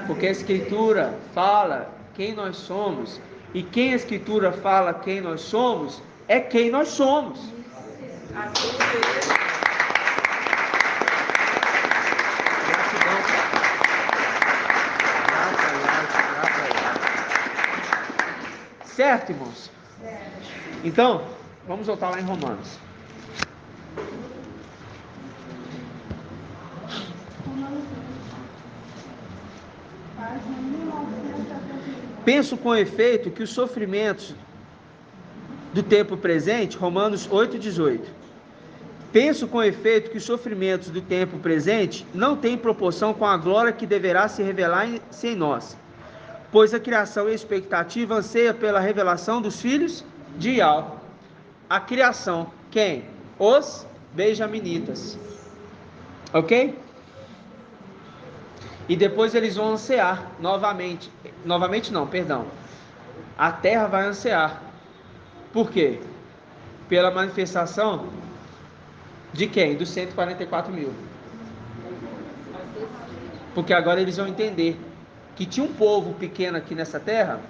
porque a Escritura fala quem nós somos, e quem a Escritura fala quem nós somos, é quem nós somos. Certo, irmãos? Então, vamos voltar lá em Romanos. Penso com efeito que os sofrimentos do tempo presente, Romanos 8:18. Penso com efeito que os sofrimentos do tempo presente não têm proporção com a glória que deverá se revelar em nós. Pois a criação e a expectativa anseia pela revelação dos filhos de Ial. A criação, quem? Os benjaminitas. Ok? E depois eles vão ansiar novamente. Novamente não, perdão. A terra vai ansiar. Por quê? Pela manifestação de quem? Dos 144 mil. Porque agora eles vão entender que tinha um povo pequeno aqui nessa terra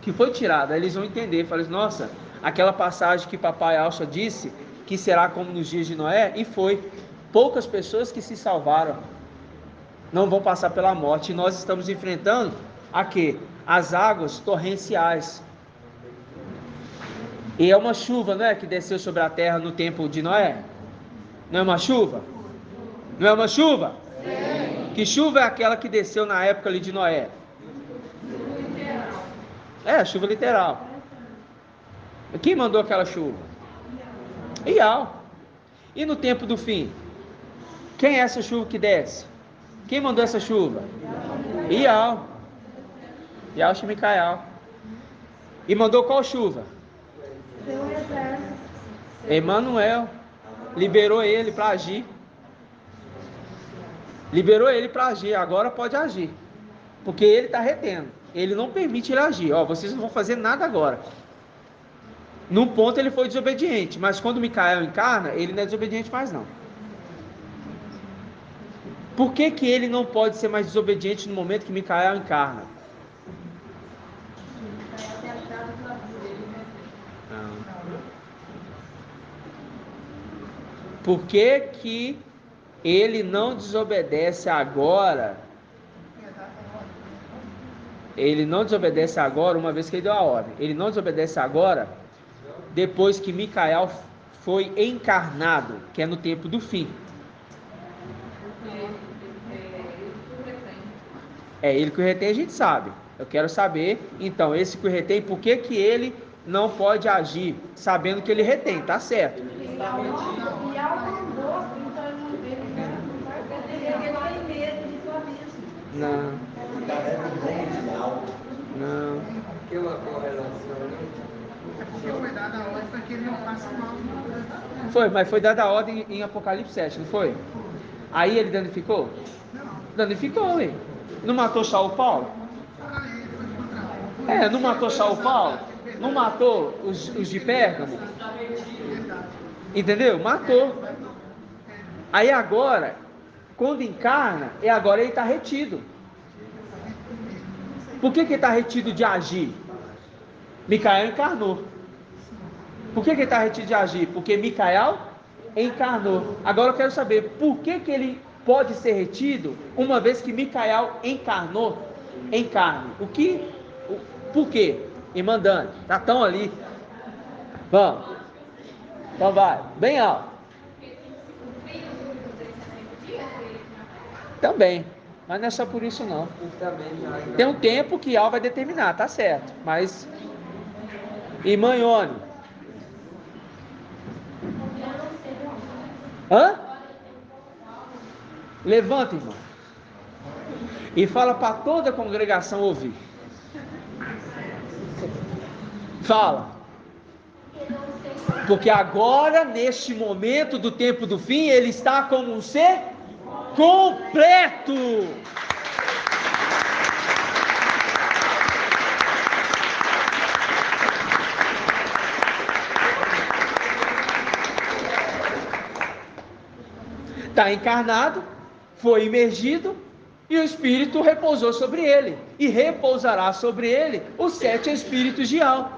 que foi tirado. Aí eles vão entender, falam: nossa, aquela passagem que papai Alcha disse que será como nos dias de Noé, e foi. Poucas pessoas que se salvaram não vão passar pela morte, e nós estamos enfrentando a quê? As águas torrenciais. E é uma chuva, não é, que desceu sobre a terra no tempo de Noé? Não é uma chuva? Não é uma chuva? Que chuva é aquela que desceu na época ali de Noé? É, chuva literal. Quem mandou aquela chuva? Ial. E no tempo do fim? Quem é essa chuva que desce? Quem mandou essa chuva? Ial. Ial Shemicaial. E mandou qual chuva? Emanuel. Liberou ele para agir. Liberou ele para agir. Agora pode agir. Porque ele está retendo. Ele não permite ele agir. Ó, vocês não vão fazer nada agora. Num ponto ele foi desobediente. Mas quando Micael encarna, ele não é desobediente mais não. Por que que ele não pode ser mais desobediente no momento que Micael encarna? Por que que ele não desobedece agora? Ele não desobedece agora, uma vez que ele deu a ordem. Ele não desobedece agora, depois que Micael foi encarnado, que é no tempo do fim. É ele que o retém, a gente sabe. Eu quero saber, então, esse que o retém, por que que ele não pode agir, sabendo que ele retém, tá certo? Não. Não. Aquela correlação, né? Porque foi dada a ordem para que ele não faça mal. Foi, mas foi dada a ordem em Apocalipse 7, não foi? Aí ele danificou? Danificou, hein? Não matou Saulo Paulo? É, não matou Saulo Paulo? Não matou os de Pérgamo? Entendeu? Matou. Aí agora, quando encarna, agora ele está retido. Por que ele está retido de agir? Micael encarnou. Por que ele está retido de agir? Porque Micael encarnou. Agora eu quero saber, por que ele pode ser retido, uma vez que Micael encarnou em carne? Por quê? E mandando, tá tão ali. Vamos. Então vai, bem alto. Também, mas não é só por isso não. Tem um tempo que Al vai determinar, tá certo. Mas, irmã Ione. Hã? Levanta, irmão. E fala para toda a congregação ouvir. Fala. Porque agora, neste momento do tempo do fim, ele está como um ser completo. Está encarnado, foi imergido e o Espírito repousou sobre ele. E repousará sobre ele os 7 Espíritos de Al.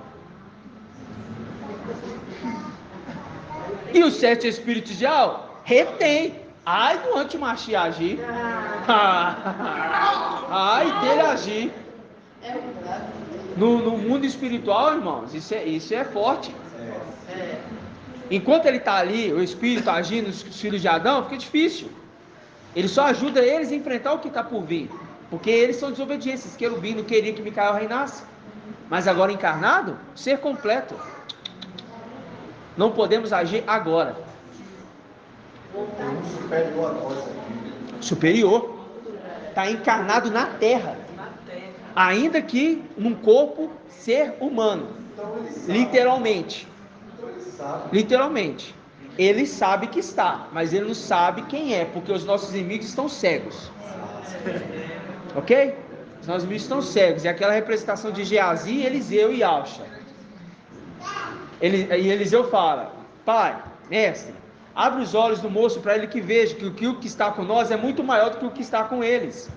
E os 7 Espíritos de Al retém. Ai do antimachi agir. Ai dele agir. No mundo espiritual, irmãos, isso é forte. Enquanto ele está ali, o Espírito agindo nos filhos de Adão, fica difícil. Ele só ajuda eles a enfrentar o que está por vir. Porque eles são desobedientes. Esse querubim não queria que Micael reinasse. Mas agora encarnado, ser completo. Não podemos agir agora. Superior a nós aqui. Superior. Está encarnado na terra. Ainda que num corpo ser humano. Literalmente. Literalmente. Ele sabe que está, mas ele não sabe quem é, porque os nossos inimigos estão cegos. Ok? Os nossos inimigos estão cegos. E aquela representação de Geazi, Eliseu e Alcha. E Eliseu fala: Pai, mestre, abre os olhos do moço para ele que veja que o que está com nós é muito maior do que o que está com eles.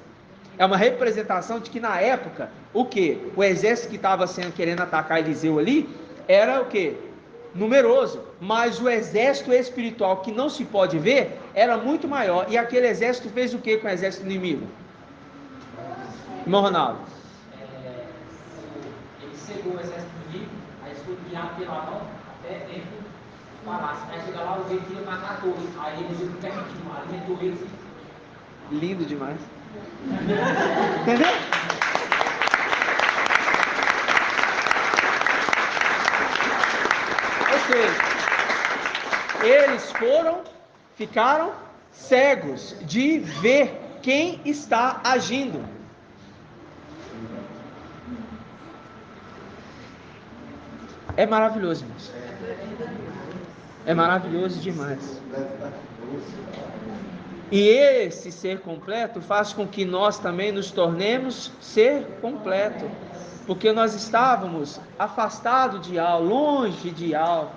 É uma representação de que na época, o que? O exército que estava querendo atacar Eliseu ali, era o que? Numeroso, mas o exército espiritual que não se pode ver, era muito maior, e aquele exército fez o que com o exército inimigo? Irmão Ronaldo? Ele cegou o exército inimigo, aí eles foram guiar pela mão até dentro do palácio. Aí chega lá, o rei queria matar todos, aí eles iam permitir, alimentou eles. Lindo demais. Entendeu? Ou seja, eles ficaram cegos de ver quem está agindo. É maravilhoso, irmãos. É maravilhoso demais. E esse ser completo faz com que nós também nos tornemos ser completo. Porque nós estávamos afastados de algo, longe de algo.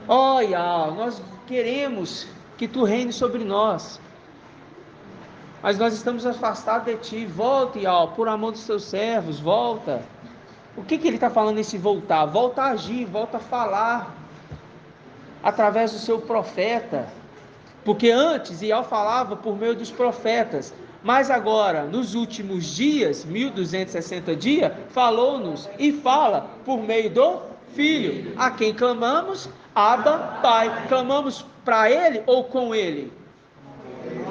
Ó, Yahweh, nós queremos que tu reine sobre nós. Mas nós estamos afastados de ti. Volta, Yahweh, por amor dos teus servos, volta. O que ele está falando nesse voltar? Volta a agir, volta a falar através do seu profeta. Porque antes Yahweh falava por meio dos profetas, mas agora, nos últimos dias, 1260 dias, falou-nos e fala por meio do Filho, a quem clamamos, Abba, Pai. Clamamos para Ele ou com Ele?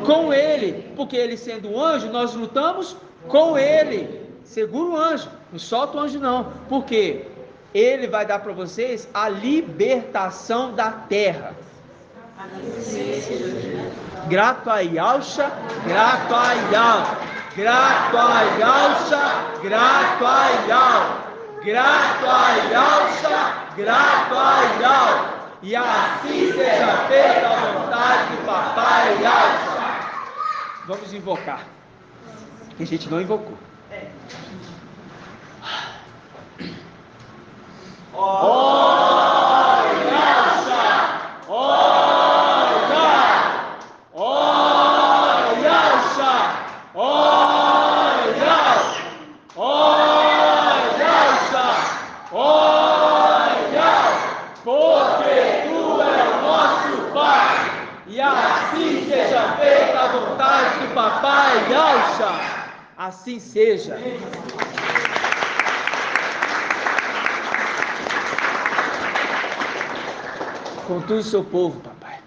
Com Ele, porque Ele sendo um anjo, nós lutamos com Ele. Segura o anjo, não solta o anjo não, porque Ele vai dar para vocês a libertação da terra. Grato a Yahusha, grato a Yahweh, grato a Yahusha, grato a Yahweh, grato a Yahusha, grato a Yahweh, e assim seja feita a vontade do papai Yahusha. Vamos invocar, que a gente não invocou. Porque tu és o nosso Pai, e assim seja feita a vontade do papai Yahusha. Assim seja. Conduz seu povo, papai.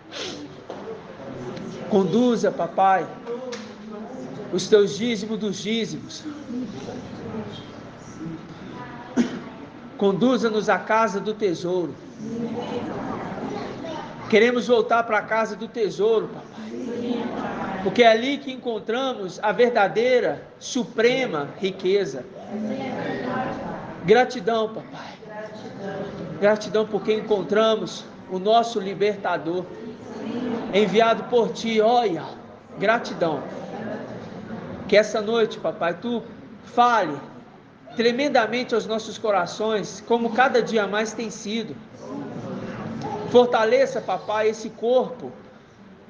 Conduza, papai, os teus dízimos dos dízimos. Conduza-nos à casa do tesouro. Queremos voltar para a casa do tesouro, papai. Porque é ali que encontramos a verdadeira, suprema riqueza. Gratidão, papai. Gratidão porque encontramos o nosso libertador, enviado por ti, olha, gratidão. Que essa noite, papai, tu fale tremendamente aos nossos corações, como cada dia mais tem sido. Fortaleça, papai, esse corpo,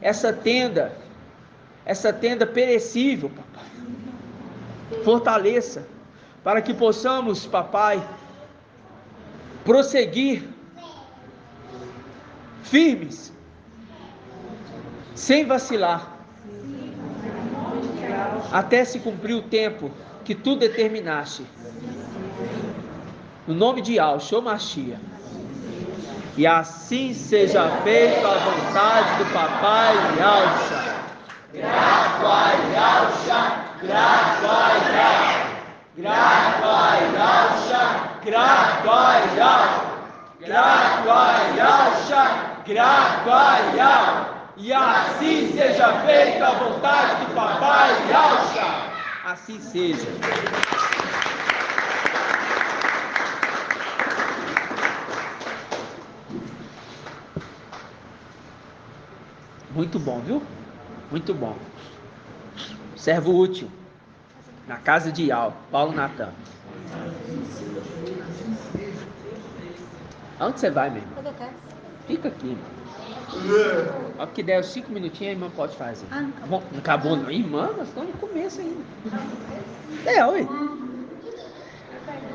essa tenda perecível, papai. Fortaleça, para que possamos, papai, prosseguir firmes, sem vacilar, até se cumprir o tempo que tu determinaste. No nome de Yahshua Mashiach. E assim seja feita a vontade do papai Yahshua. Grato a Yahshua, grato a Yahshua, grato a Yahshua, grato a Yahshua, grato a Yahshua, grato a Yahshua. E assim seja feita a vontade do papai Yahshua. Assim seja. Muito bom, viu? Muito bom. Servo útil. Na casa de Paulo Natan. Aonde você vai, meu irmão? Fica aqui, irmão. Ó, que der os 5 minutinhos, a irmã pode fazer. Bom, não acabou não, irmã? Nós estamos no começo ainda. Ué.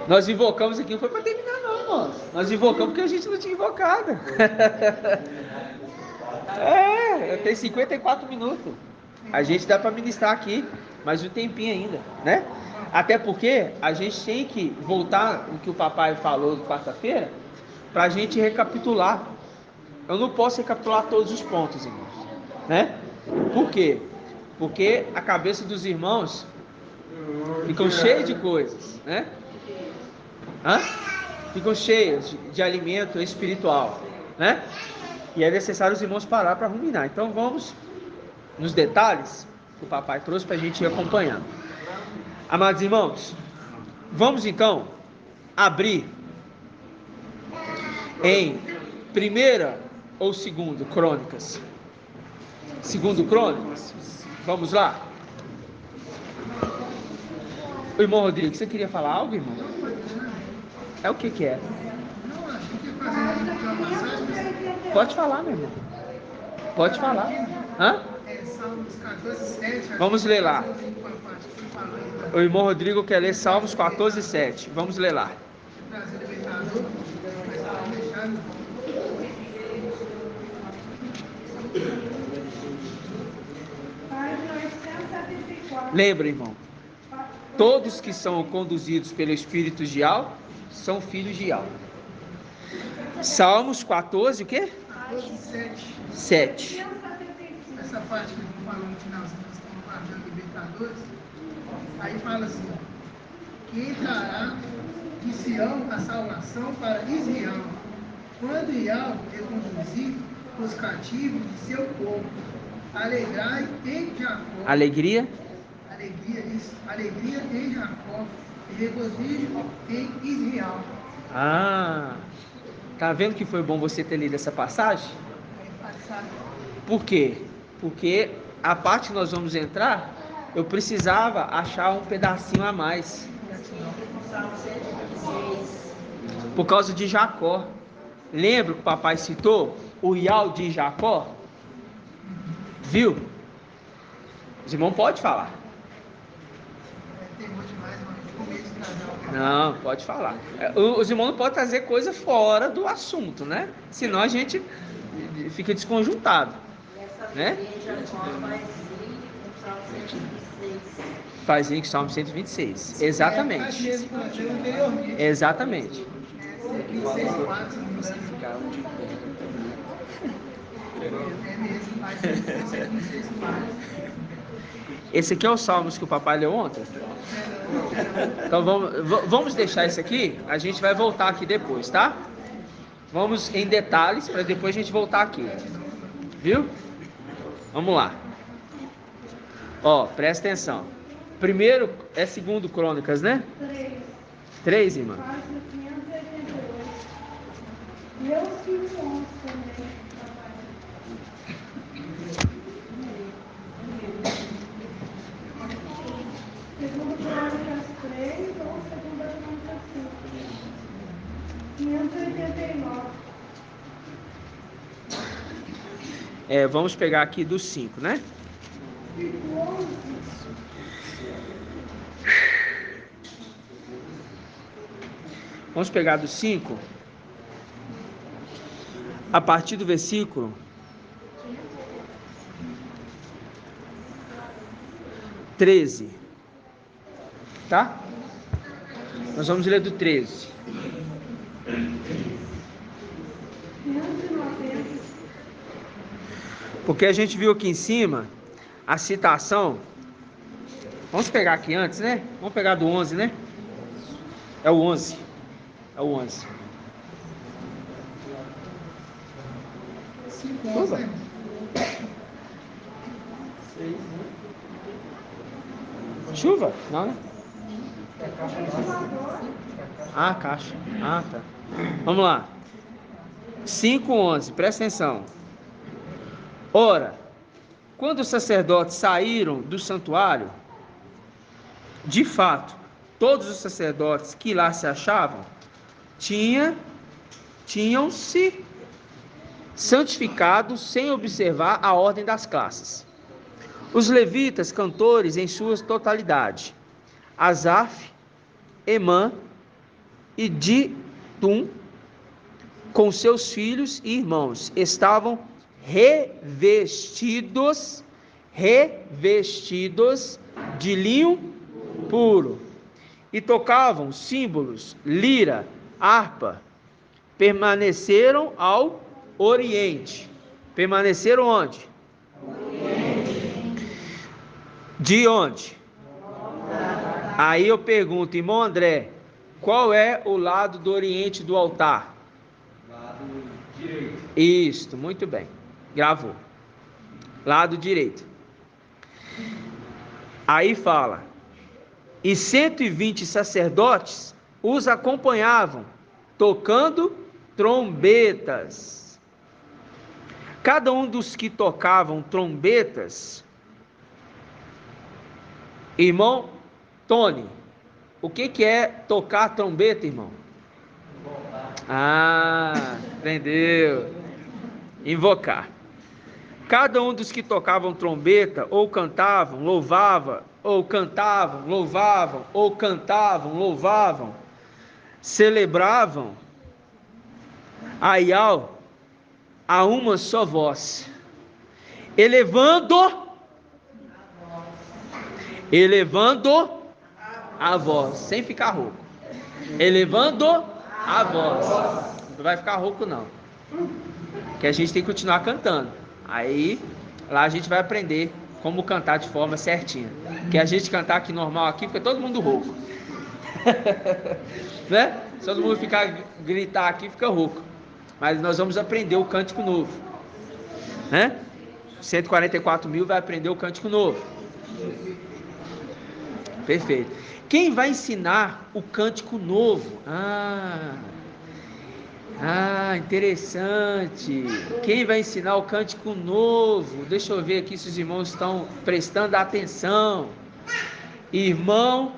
Nós invocamos aqui, não foi para terminar não, irmão. Nós invocamos porque a gente não tinha invocado. Eu tenho 54 minutos. A gente dá para ministrar aqui, mais um tempinho ainda, né? Até porque a gente tem que voltar o que o papai falou de quarta-feira, para a gente recapitular. Eu não posso recapitular todos os pontos, irmãos, né? Por quê? Porque a cabeça dos irmãos ficam cheias de coisas, né? Ficam cheias de alimento espiritual, né? E é necessário os irmãos parar para ruminar. Então vamos nos detalhes que o papai trouxe para a gente ir acompanhando. Amados irmãos, vamos então abrir em 1ª ou 2ª Crônicas? 2ª Crônicas? Vamos lá? O irmão Rodrigo, você queria falar algo, irmão? É o que é? Pode falar, meu irmão. Pode falar. Salmos 14, 7. Vamos ler lá. O irmão Rodrigo quer ler Salmos 14, 7. Vamos ler lá. Lembra, irmão? Todos que são conduzidos pelo Espírito de Yahweh são filhos de Yahweh. Salmos 14, o quê? 7. Essa parte que eu vou falar no finalzinho, nós estamos guardando Libertadores. Aí fala assim: que entrará de Sião a salvação para Israel, quando Yahweh reconduzir os cativos de seu povo. Alegrai em Jacó. Alegria em Jacó e regozijo em Israel. Tá vendo que foi bom você ter lido essa passagem? Por quê? Porque a parte que nós vamos entrar, eu precisava achar um pedacinho a mais. Por causa de Jacó. Lembra que o papai citou o Yahweh de Jacó? Viu? Os irmãos podem falar. Não, pode falar. Os irmãos não podem trazer coisa fora do assunto, né? Senão a gente fica desconjuntado, né? Faz link com Salmo 126. Exatamente. Exatamente. Esse aqui é o Salmos que o papai leu ontem? Então vamos deixar isso aqui. A gente vai voltar aqui depois, tá? Vamos em detalhes para depois a gente voltar aqui. Viu? Vamos lá. Ó, presta atenção. Primeiro é 2º Crônicas, né? 3, irmã. Segundo Crônicas 3 ou Segunda Crônicas 5? Vamos pegar aqui do 5, né? Vamos pegar do 5, a partir do versículo 13, tá? Nós vamos ler do 13. Porque a gente viu aqui em cima a citação. Vamos pegar aqui antes, né? Vamos pegar do 11, né? É o 11. É o 11. Chuva? 6, né? Chuva? Não, né? Caixa. Tá. Vamos lá. 5:11. Presta atenção. Ora, quando os sacerdotes saíram do santuário, de fato, todos os sacerdotes que lá se achavam tinham-se santificado sem observar a ordem das classes. Os levitas, cantores em sua totalidade, Asaf, Emã e Ditum, com seus filhos e irmãos, estavam revestidos de linho puro, e tocavam símbolos, lira, harpa. Permaneceram ao oriente. Permaneceram onde? De onde? Aí eu pergunto, irmão André, qual é o lado do oriente do altar? Lado direito. Isto, muito bem. Gravou. Lado direito. Aí fala, e 120 sacerdotes os acompanhavam, tocando trombetas. Cada um dos que tocavam trombetas, irmão Tony, o que é tocar trombeta, irmão? Ah, entendeu? Invocar. Cada um dos que tocavam trombeta, ou cantavam, louvavam, ou cantavam, louvavam, ou cantavam, louvavam, celebravam a Yahweh a uma só voz, elevando a voz, sem ficar rouco, elevando a voz, não vai ficar rouco não, que a gente tem que continuar cantando. Aí lá a gente vai aprender como cantar de forma certinha, que a gente cantar aqui normal aqui fica todo mundo rouco. Né? Se todo mundo gritar aqui fica rouco, mas nós vamos aprender o cântico novo, né? 144 mil vai aprender o cântico novo. Perfeito. Quem vai ensinar o cântico novo? Interessante. Quem vai ensinar o cântico novo? Deixa eu ver aqui se os irmãos estão prestando atenção. Irmão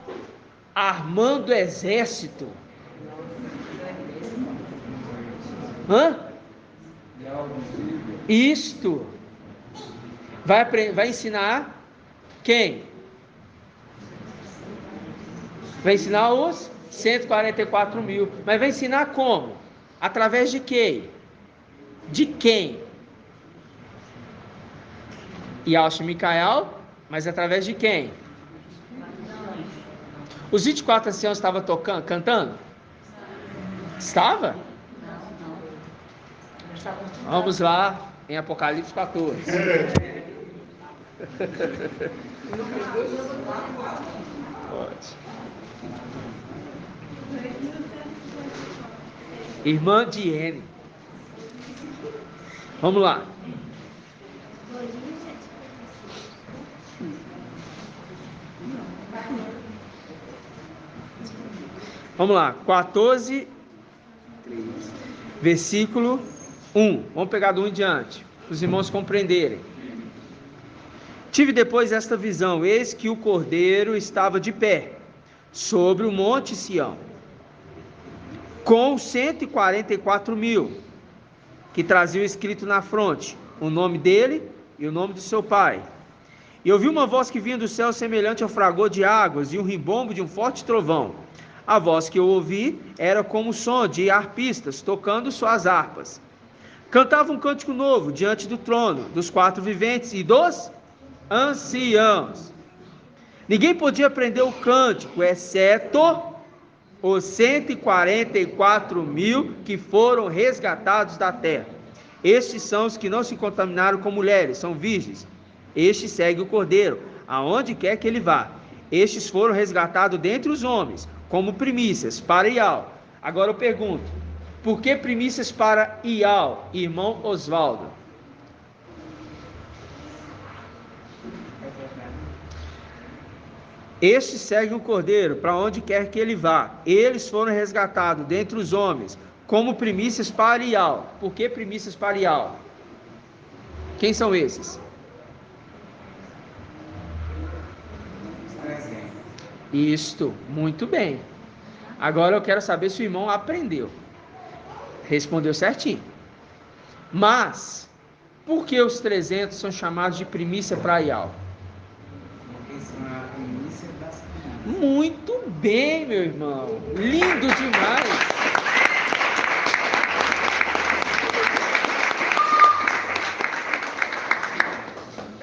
Armando Exército. Isto. Vai ensinar quem? Vai ensinar os 144 mil. Mas vai ensinar como? Através de quem? De quem? Yaush Micael, mas através de quem? Os 24 anciãos estavam cantando? Estava? Vamos lá em Apocalipse 14. Pode. Irmã Diene. Vamos lá. Vamos lá. 14, versículo 1. Vamos pegar do 1 em diante, para os irmãos compreenderem. Tive depois esta visão, eis que o Cordeiro estava de pé, sobre o monte Sião, com 144 mil, que traziam escrito na fronte, o nome dele e o nome do seu pai. E ouvi uma voz que vinha do céu semelhante ao fragor de águas e um rimbombo de um forte trovão. A voz que eu ouvi era como o som de harpistas tocando suas harpas. Cantava um cântico novo diante do trono, dos 4 viventes e dos anciãos. Ninguém podia aprender o cântico, exceto os 144 mil que foram resgatados da terra. Estes são os que não se contaminaram com mulheres, são virgens. Este segue o Cordeiro, aonde quer que ele vá. Estes foram resgatados dentre os homens, como primícias para Ial. Agora eu pergunto, por que primícias para Ial, irmão Osvaldo? Este segue o Cordeiro, para onde quer que ele vá. Eles foram resgatados dentre os homens, como primícias para Ial. Por que primícias para Ial? Quem são esses? Isto, muito bem. Agora eu quero saber se o irmão aprendeu. Respondeu certinho. Mas, por que os 300 são chamados de primícia para Ial? Muito bem, meu irmão. Lindo demais.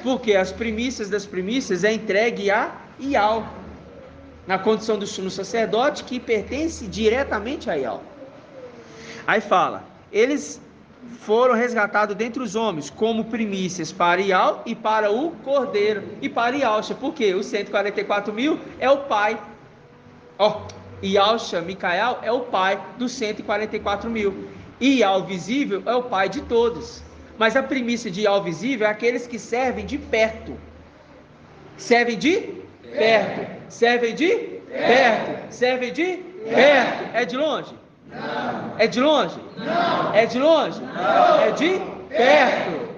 Porque as primícias das primícias é entregue a Ial, na condição do sumo sacerdote, que pertence diretamente a Ial. Aí fala, eles foram resgatados dentre os homens, como primícias para Ial e para o cordeiro, e para Ialcha, porque os 144.000 é o pai, Ialcha, Micael, é o pai dos 144.000, e Ial visível é o pai de todos, mas a primícia de Ial visível é aqueles que servem de perto, servem de perto, servem de perto, servem de perto, é de longe? Não. É de longe? Não. É de longe? Não. É de perto.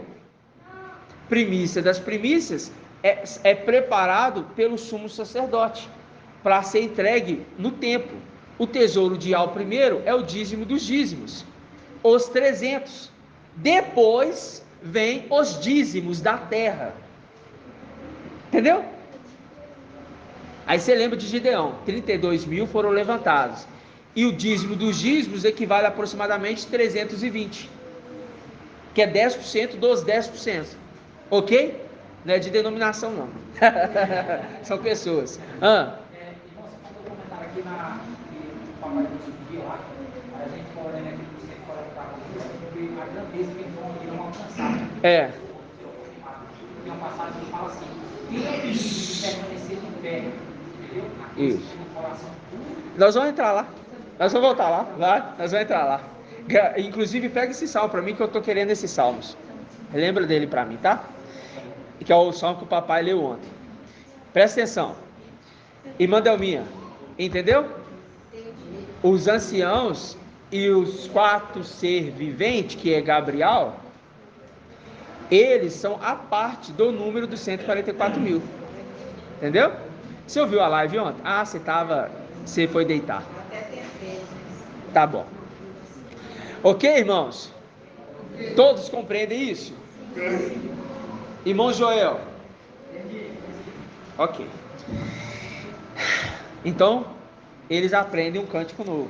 Primícia das primícias é preparado pelo sumo sacerdote para ser entregue no templo. O tesouro de Ial primeiro é o dízimo dos dízimos, os 300. Depois vem os dízimos da terra. Entendeu? Aí você lembra de Gideão, 32.000 foram levantados. E o dízimo dos dízimos equivale a aproximadamente 320, que é 10% dos 10%, ok? Não é de denominação não, são pessoas. Irmão, você falou um comentário aqui no papai do dia lá, a gente pode, né, que você colocar a grandeza que eles vão alcançar. Tem uma passagem que fala assim, quem é digno de permanecer de pé, entendeu? Isso. Nós vamos entrar lá. Nós vamos voltar lá, vai? Nós vamos entrar lá. Inclusive, pega esse salmo para mim, que eu estou querendo esses salmos. Lembra dele para mim, tá? Que é o salmo que o papai leu ontem. Presta atenção. Irmã Delminha, entendeu? Os anciãos e os 4 seres viventes, que é Gabriel, eles são a parte do número dos 144.000. Entendeu? Você ouviu a live ontem? Você foi deitar. Tá bom. Ok, irmãos? Todos compreendem isso? Irmão Joel? Ok. Então, eles aprendem um cântico novo.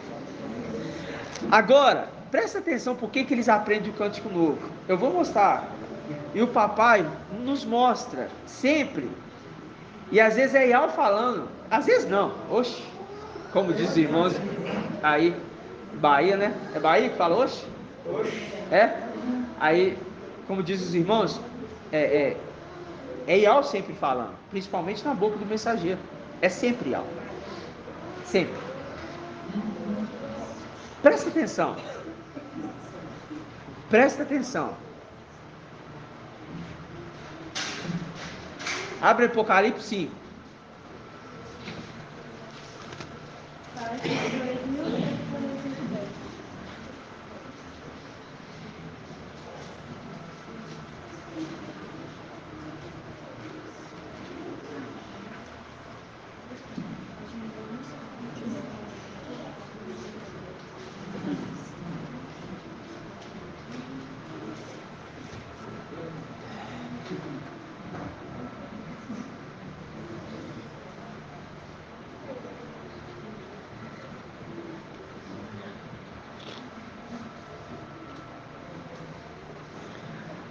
Agora, presta atenção por que eles aprendem o cântico novo. Eu vou mostrar. E o papai nos mostra sempre. E às vezes é Ial falando. Às vezes não. Oxe. Como diz os irmãos aí. Bahia, né? É Bahia que fala hoje? É? Aí, como diz os irmãos, é Ial sempre falando, principalmente na boca do mensageiro. É sempre Ial. Sempre. Presta atenção. Presta atenção. Abre Apocalipse 5.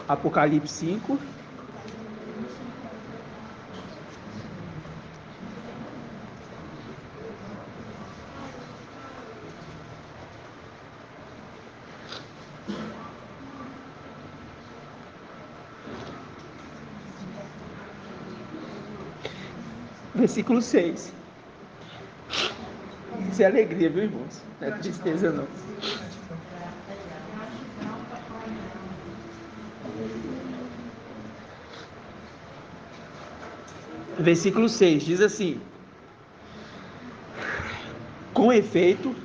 Apocalipse 5. Versículo 6. Isso é alegria, viu, irmãos? Não é tristeza, não. Versículo 6 diz assim: com efeito,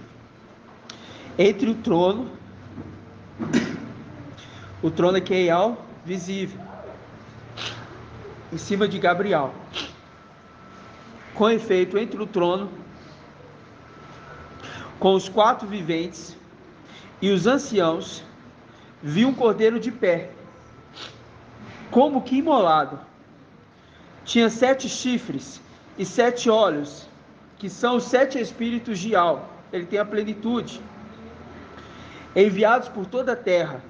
entre o trono aqui é Ial visível, em cima de Gabriel. Com efeito, entre o trono, com os 4 viventes e os anciãos, vi um cordeiro de pé, como que imolado. Tinha 7 chifres e 7 olhos, que são os 7 espíritos de Ial. Ele tem a plenitude, enviados por toda a terra.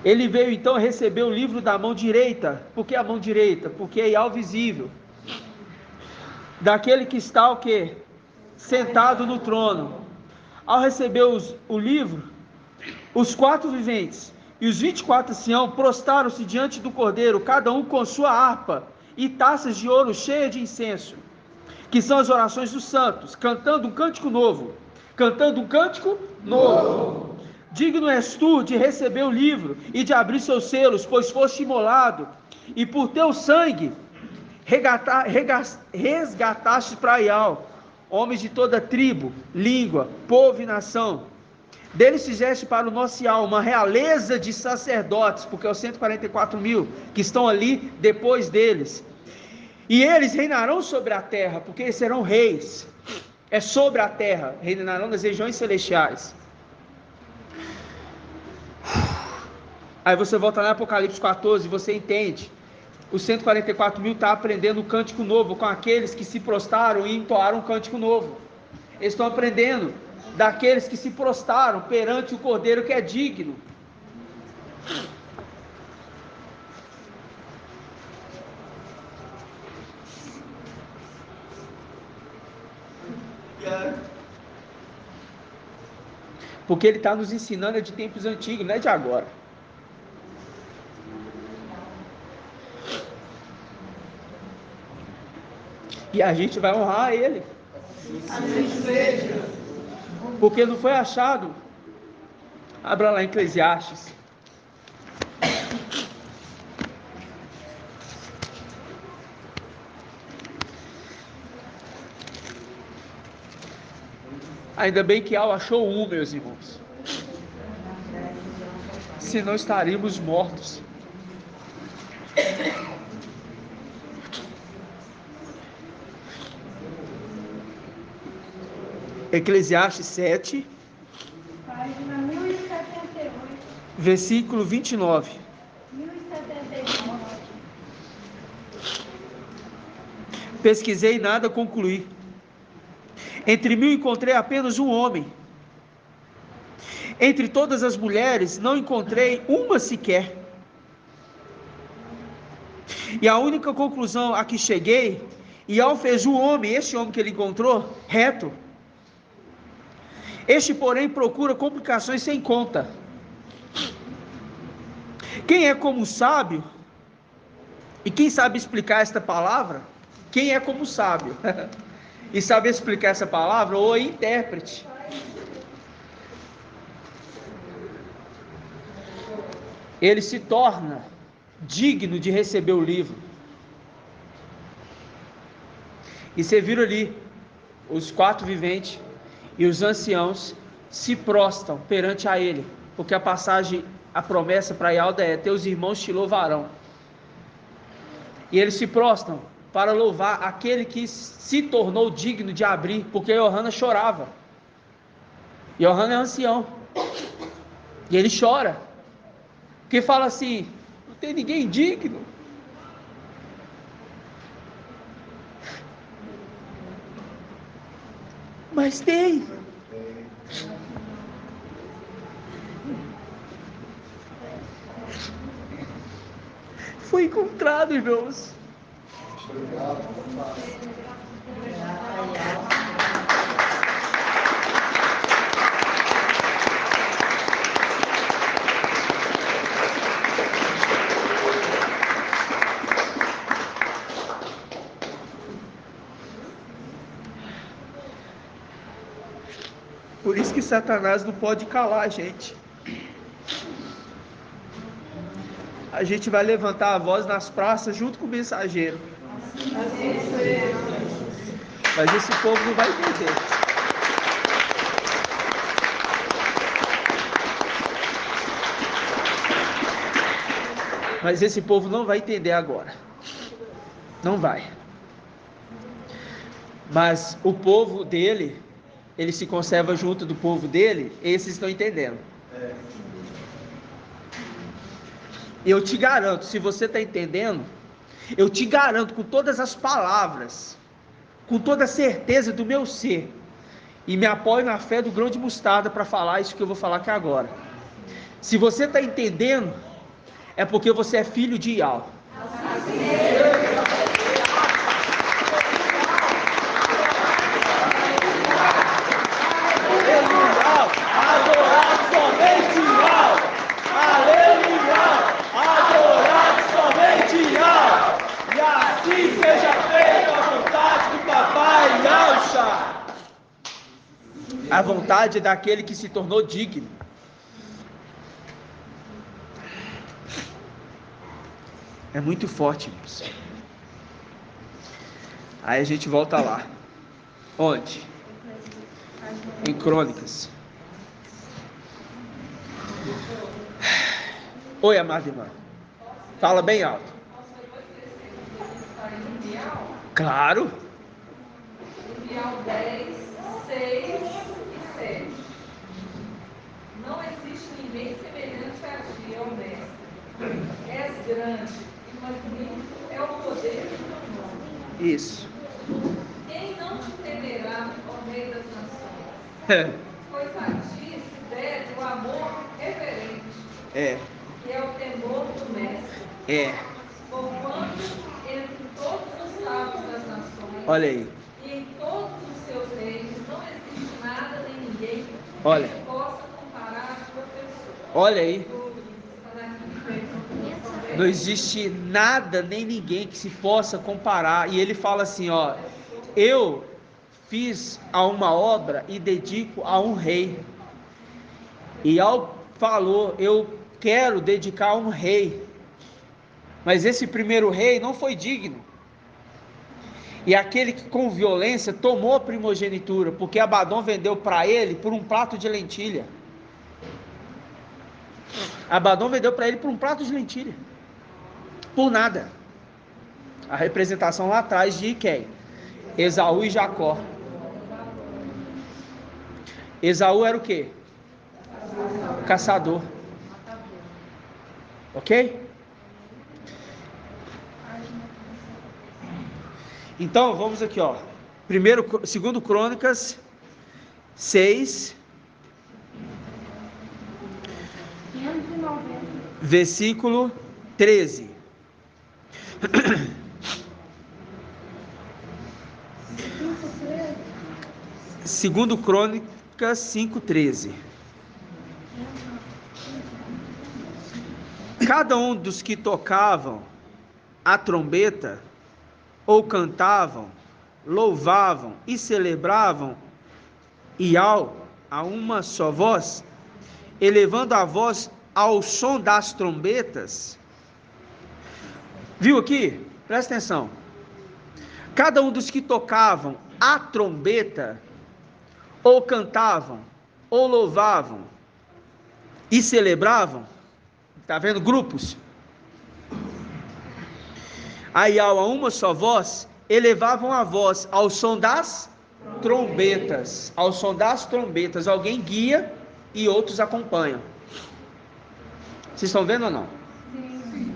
Ele veio então receber o livro da mão direita. Por que a mão direita? Porque é Ial visível, daquele que está o quê? Sentado no trono. Ao receber o livro, Os 4 viventes e os 24 anciãos prostaram-se diante do Cordeiro, cada um com sua harpa e taças de ouro cheias de incenso, que são as orações dos santos, cantando um cântico novo. Digno és tu de receber o livro e de abrir seus selos, pois foste imolado, e por teu sangue resgataste para Aial homens de toda tribo, língua, povo e nação. Deles fizeste para o nosso Aial uma realeza de sacerdotes, porque é os 144.000 que estão ali depois deles. E eles reinarão sobre a terra, porque eles serão reis. É sobre a terra, reinarão nas regiões celestiais. Aí você volta lá em Apocalipse 14 e você entende. Os 144.000 estão aprendendo um cântico novo com aqueles que se prostraram e entoaram um cântico novo. Eles estão aprendendo daqueles que se prostraram perante o Cordeiro que é digno. Porque ele está nos ensinando de tempos antigos, não é de agora. E a gente vai honrar ele. Porque não foi achado. Abra lá em Eclesiastes. Ainda bem que Al achou meus irmãos. Senão estaríamos mortos. Eclesiastes 7, Página 1078. versículo 29. 1079. Pesquisei e nada concluí. Entre 1000 encontrei apenas um homem. Entre todas as mulheres não encontrei uma sequer. E a única conclusão a que cheguei, Ial fez o homem, este homem que ele encontrou, reto. Este, porém, procura complicações sem conta. Quem é como sábio, e quem sabe explicar esta palavra, quem é como sábio, e sabe explicar essa palavra, ou intérprete. Ele se torna digno de receber o livro. E você viu ali, os 4 viventes e os anciãos se prostram perante a ele, porque a passagem, a promessa para Ialda é: teus irmãos te louvarão. E eles se prostram para louvar aquele que se tornou digno de abrir, porque Johanna chorava. Johanna é ancião, e ele chora, porque fala assim: não tem ninguém digno. Mas tem. Foi encontrado, irmãos. Por isso que Satanás não pode calar a gente. A gente vai levantar a voz nas praças junto com o mensageiro. Mas esse povo não vai entender. Mas esse povo não vai entender agora. Não vai. Mas o povo dele, ele se conserva junto do povo dele, esses estão entendendo. Eu te garanto, se você está entendendo, eu te garanto com todas as palavras, com toda a certeza do meu ser, e me apoio na fé do grão de mostarda para falar isso que eu vou falar aqui agora. Se você está entendendo, é porque você é filho de Ial. Adorar somente Ial. vontade daquele que se tornou digno. É muito forte, irmãos. Aí a gente volta lá. Onde? Em Crônicas. Oi, amada irmã. Fala bem alto. Claro. Enviar 10, 6 e 7. Não existe ninguém semelhante a ti, ó mestre. És grande e magnífico é o poder do teu nome. Isso. Quem não te temerá, ó Rei das Nações? Pois a ti se deve o amor reverente. Que é o temor do mestre. Porquanto entre todos os sábios das nações, olha aí, e em todos os seus reinos não existe nada nem ninguém olha, que possa comparar a sua pessoa. Olha aí. Não existe nada nem ninguém que se possa comparar. E ele fala assim, ó, eu fiz a uma obra e dedico a um rei. E ao falou, eu quero dedicar a um rei. Mas esse primeiro rei não foi digno. E aquele que com violência tomou a primogenitura, porque Abadom vendeu para ele por um prato de lentilha. Abadom vendeu para ele por um prato de lentilha. Por nada. A representação lá atrás de quem? Esaú e Jacó. Esaú era o quê? Caçador. Ok? Então, vamos aqui, ó. Segundo Crônicas 6, versículo 13. Segundo Crônicas 5:13. Cada um dos que tocavam a trombeta, ou cantavam, louvavam e celebravam, e a uma só voz, elevando a voz ao som das trombetas. Viu aqui? Presta atenção. Cada um dos que tocavam a trombeta, ou cantavam, ou louvavam e celebravam, tá vendo? Grupos. Aí a uma só voz, elevavam a voz ao som das trombetas. Ao som das trombetas, alguém guia e outros acompanham. Vocês estão vendo ou não? Sim.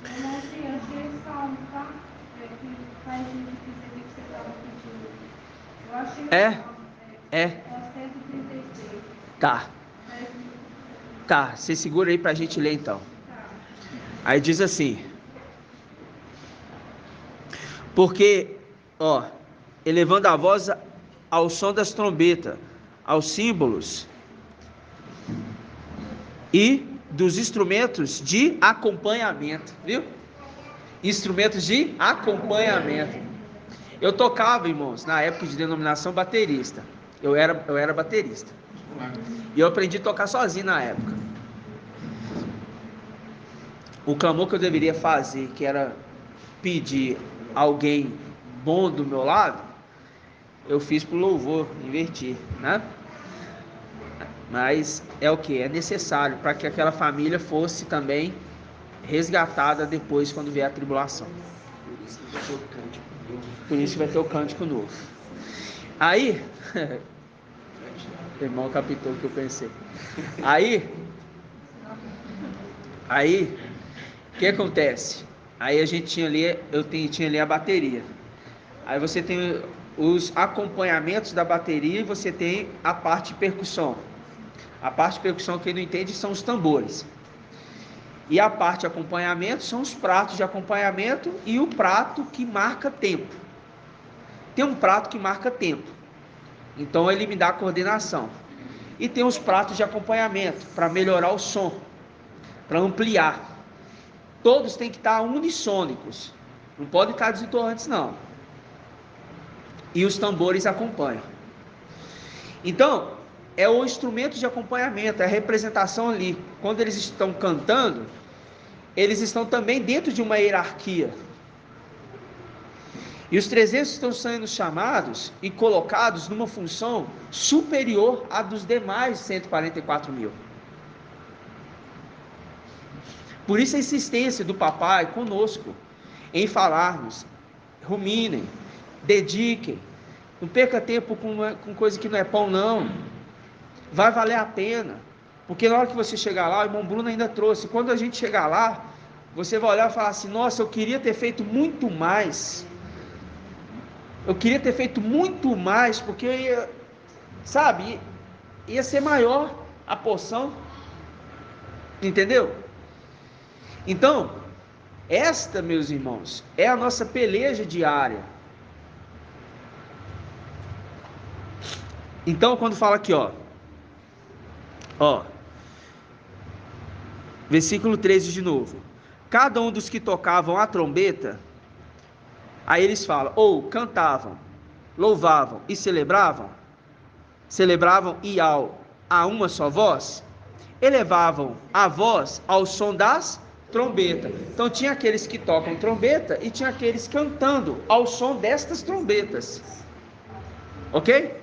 Eu não sei, achei esse salmo, tá? Que faz sentido que você estava pedindo. Eu achei o salmo. É 136. Tá, você segura aí pra gente ler então. Aí diz assim: porque, ó, elevando a voz ao som das trombetas, aos símbolos e dos instrumentos de acompanhamento, viu? Instrumentos de acompanhamento. Eu tocava, irmãos, na época de denominação, baterista. Eu era baterista. E eu aprendi a tocar sozinho na época. O clamor que eu deveria fazer, que era pedir alguém bom do meu lado, eu fiz pro louvor, inverti, né? Mas é o que? É necessário para que aquela família fosse também resgatada depois quando vier a tribulação. Por isso vai ter o cântico novo. Aí, o irmão captou o que eu pensei. Aí, o que acontece? Aí a gente tinha ali, tinha ali a bateria. Aí você tem os acompanhamentos da bateria e você tem a parte de percussão. A parte de percussão, quem não entende, são os tambores. E a parte de acompanhamento são os pratos de acompanhamento e o prato que marca tempo. Tem um prato que marca tempo, então ele me dá a coordenação. E tem os pratos de acompanhamento para melhorar o som, para ampliar. Todos têm que estar unissônicos, não podem estar desentoantes não. E os tambores acompanham. Então, é o instrumento de acompanhamento, é a representação ali. Quando eles estão cantando, eles estão também dentro de uma hierarquia. E os 300 estão sendo chamados e colocados numa função superior à dos demais 144 mil. Por isso a insistência do papai conosco em falarmos, ruminem, dediquem, não perca tempo com coisa que não é pão não, vai valer a pena, porque na hora que você chegar lá, o irmão Bruno ainda trouxe, quando a gente chegar lá, você vai olhar e falar assim, nossa, eu queria ter feito muito mais, porque ia, sabe, ia ser maior a porção, entendeu? Então, esta, meus irmãos, é a nossa peleja diária. Então, quando fala aqui, ó, versículo 13 de novo. Cada um dos que tocavam a trombeta, aí eles falam, ou cantavam, louvavam e celebravam a uma só voz, elevavam a voz ao som das trombetas. Então tinha aqueles que tocam trombeta e tinha aqueles cantando ao som destas trombetas. Ok?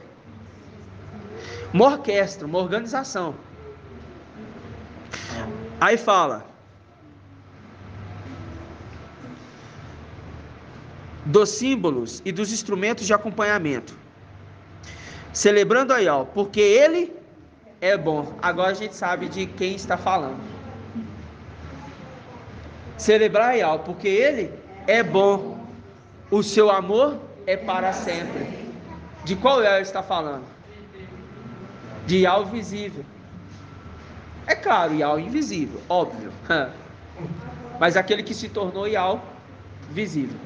Uma orquestra, uma organização. Aí fala dos símbolos e dos instrumentos de acompanhamento, celebrando aí, ó, porque ele é bom. Agora a gente sabe de quem está falando. Celebrar aí, ó, porque ele é bom, o seu amor é para sempre. De qual Yahweh está falando? De Yahweh visível. É claro, Yahweh invisível, óbvio. Mas aquele que se tornou Yahweh visível.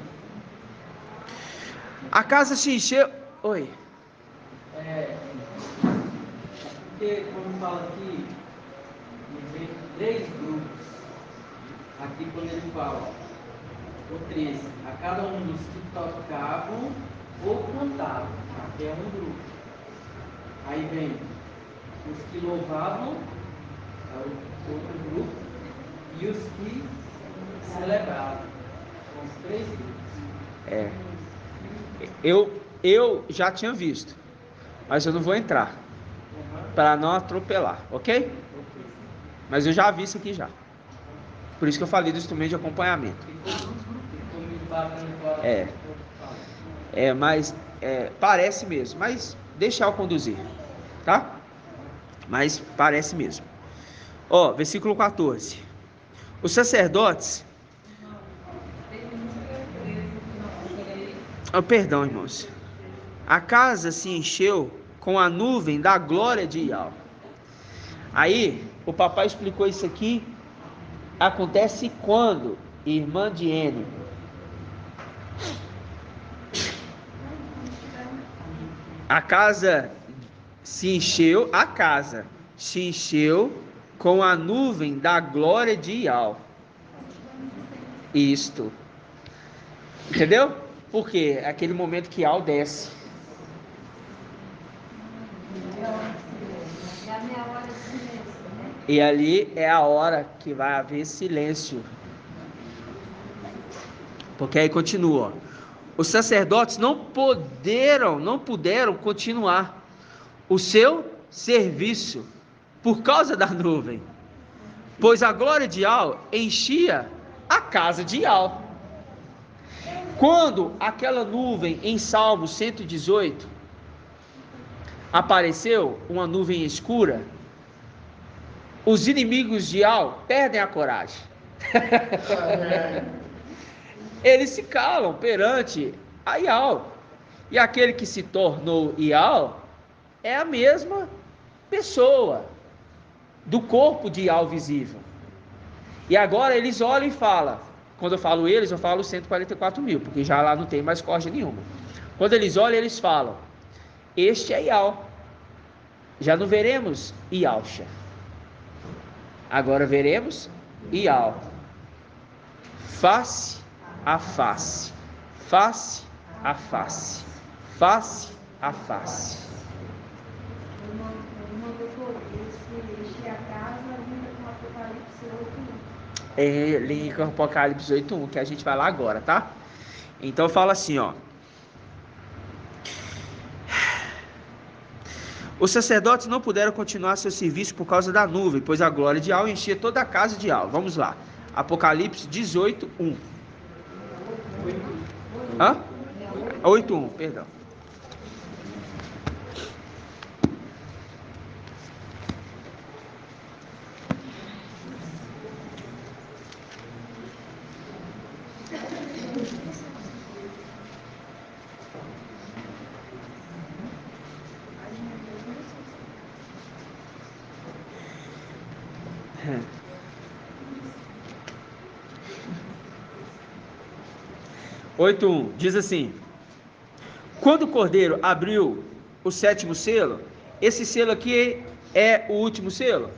A casa se encheu. Oi. Porque quando fala aqui, vem 3 grupos. Aqui quando ele fala, o 13, a cada um dos que tocavam ou cantavam, aqui é um grupo. Aí vem os que louvavam, é o outro grupo, e os que celebravam, são os 3 grupos. Eu já tinha visto, mas eu não vou entrar, para não atropelar, ok? Mas eu já vi isso aqui já. Por isso que eu falei do instrumento de acompanhamento. Mas parece mesmo, mas deixa eu conduzir, tá? Mas parece mesmo. Ó, versículo 14. Os sacerdotes... perdão, irmãos. A casa se encheu com a nuvem da glória de Yahweh. Aí, o papai explicou isso aqui. Acontece quando, irmã Diene? A casa se encheu com a nuvem da glória de Yahweh. Isto. Entendeu? Porque é aquele momento que Yahweh desce. E ali é a hora que vai haver silêncio. Porque aí continua. Os sacerdotes não puderam continuar o seu serviço por causa da nuvem, pois a glória de Yahweh enchia a casa de Yahweh. Quando aquela nuvem em Salmo 118 apareceu, uma nuvem escura, os inimigos de Yahweh perdem a coragem. Eles se calam perante a Yahweh. E aquele que se tornou Yahweh é a mesma pessoa do corpo de Yahweh visível. E agora eles olham e falam, quando eu falo eles, eu falo 144 mil, porque já lá não tem mais corja nenhuma. Quando eles olham, eles falam, este é Yahweh. Já não veremos Yahusha. Agora veremos Yahweh. Face a face. Face a face. Face a face. casa, linda com Apocalipse 8:1. Linda com Apocalipse 8:1, que a gente vai lá agora, tá? Então fala assim, ó. Os sacerdotes não puderam continuar seu serviço por causa da nuvem, pois a glória de Yahweh enchia toda a casa de Yahweh. Vamos lá. Apocalipse 18:1. 8:1, perdão. Diz assim: quando o Cordeiro abriu o 7º selo, esse selo aqui é o último selo?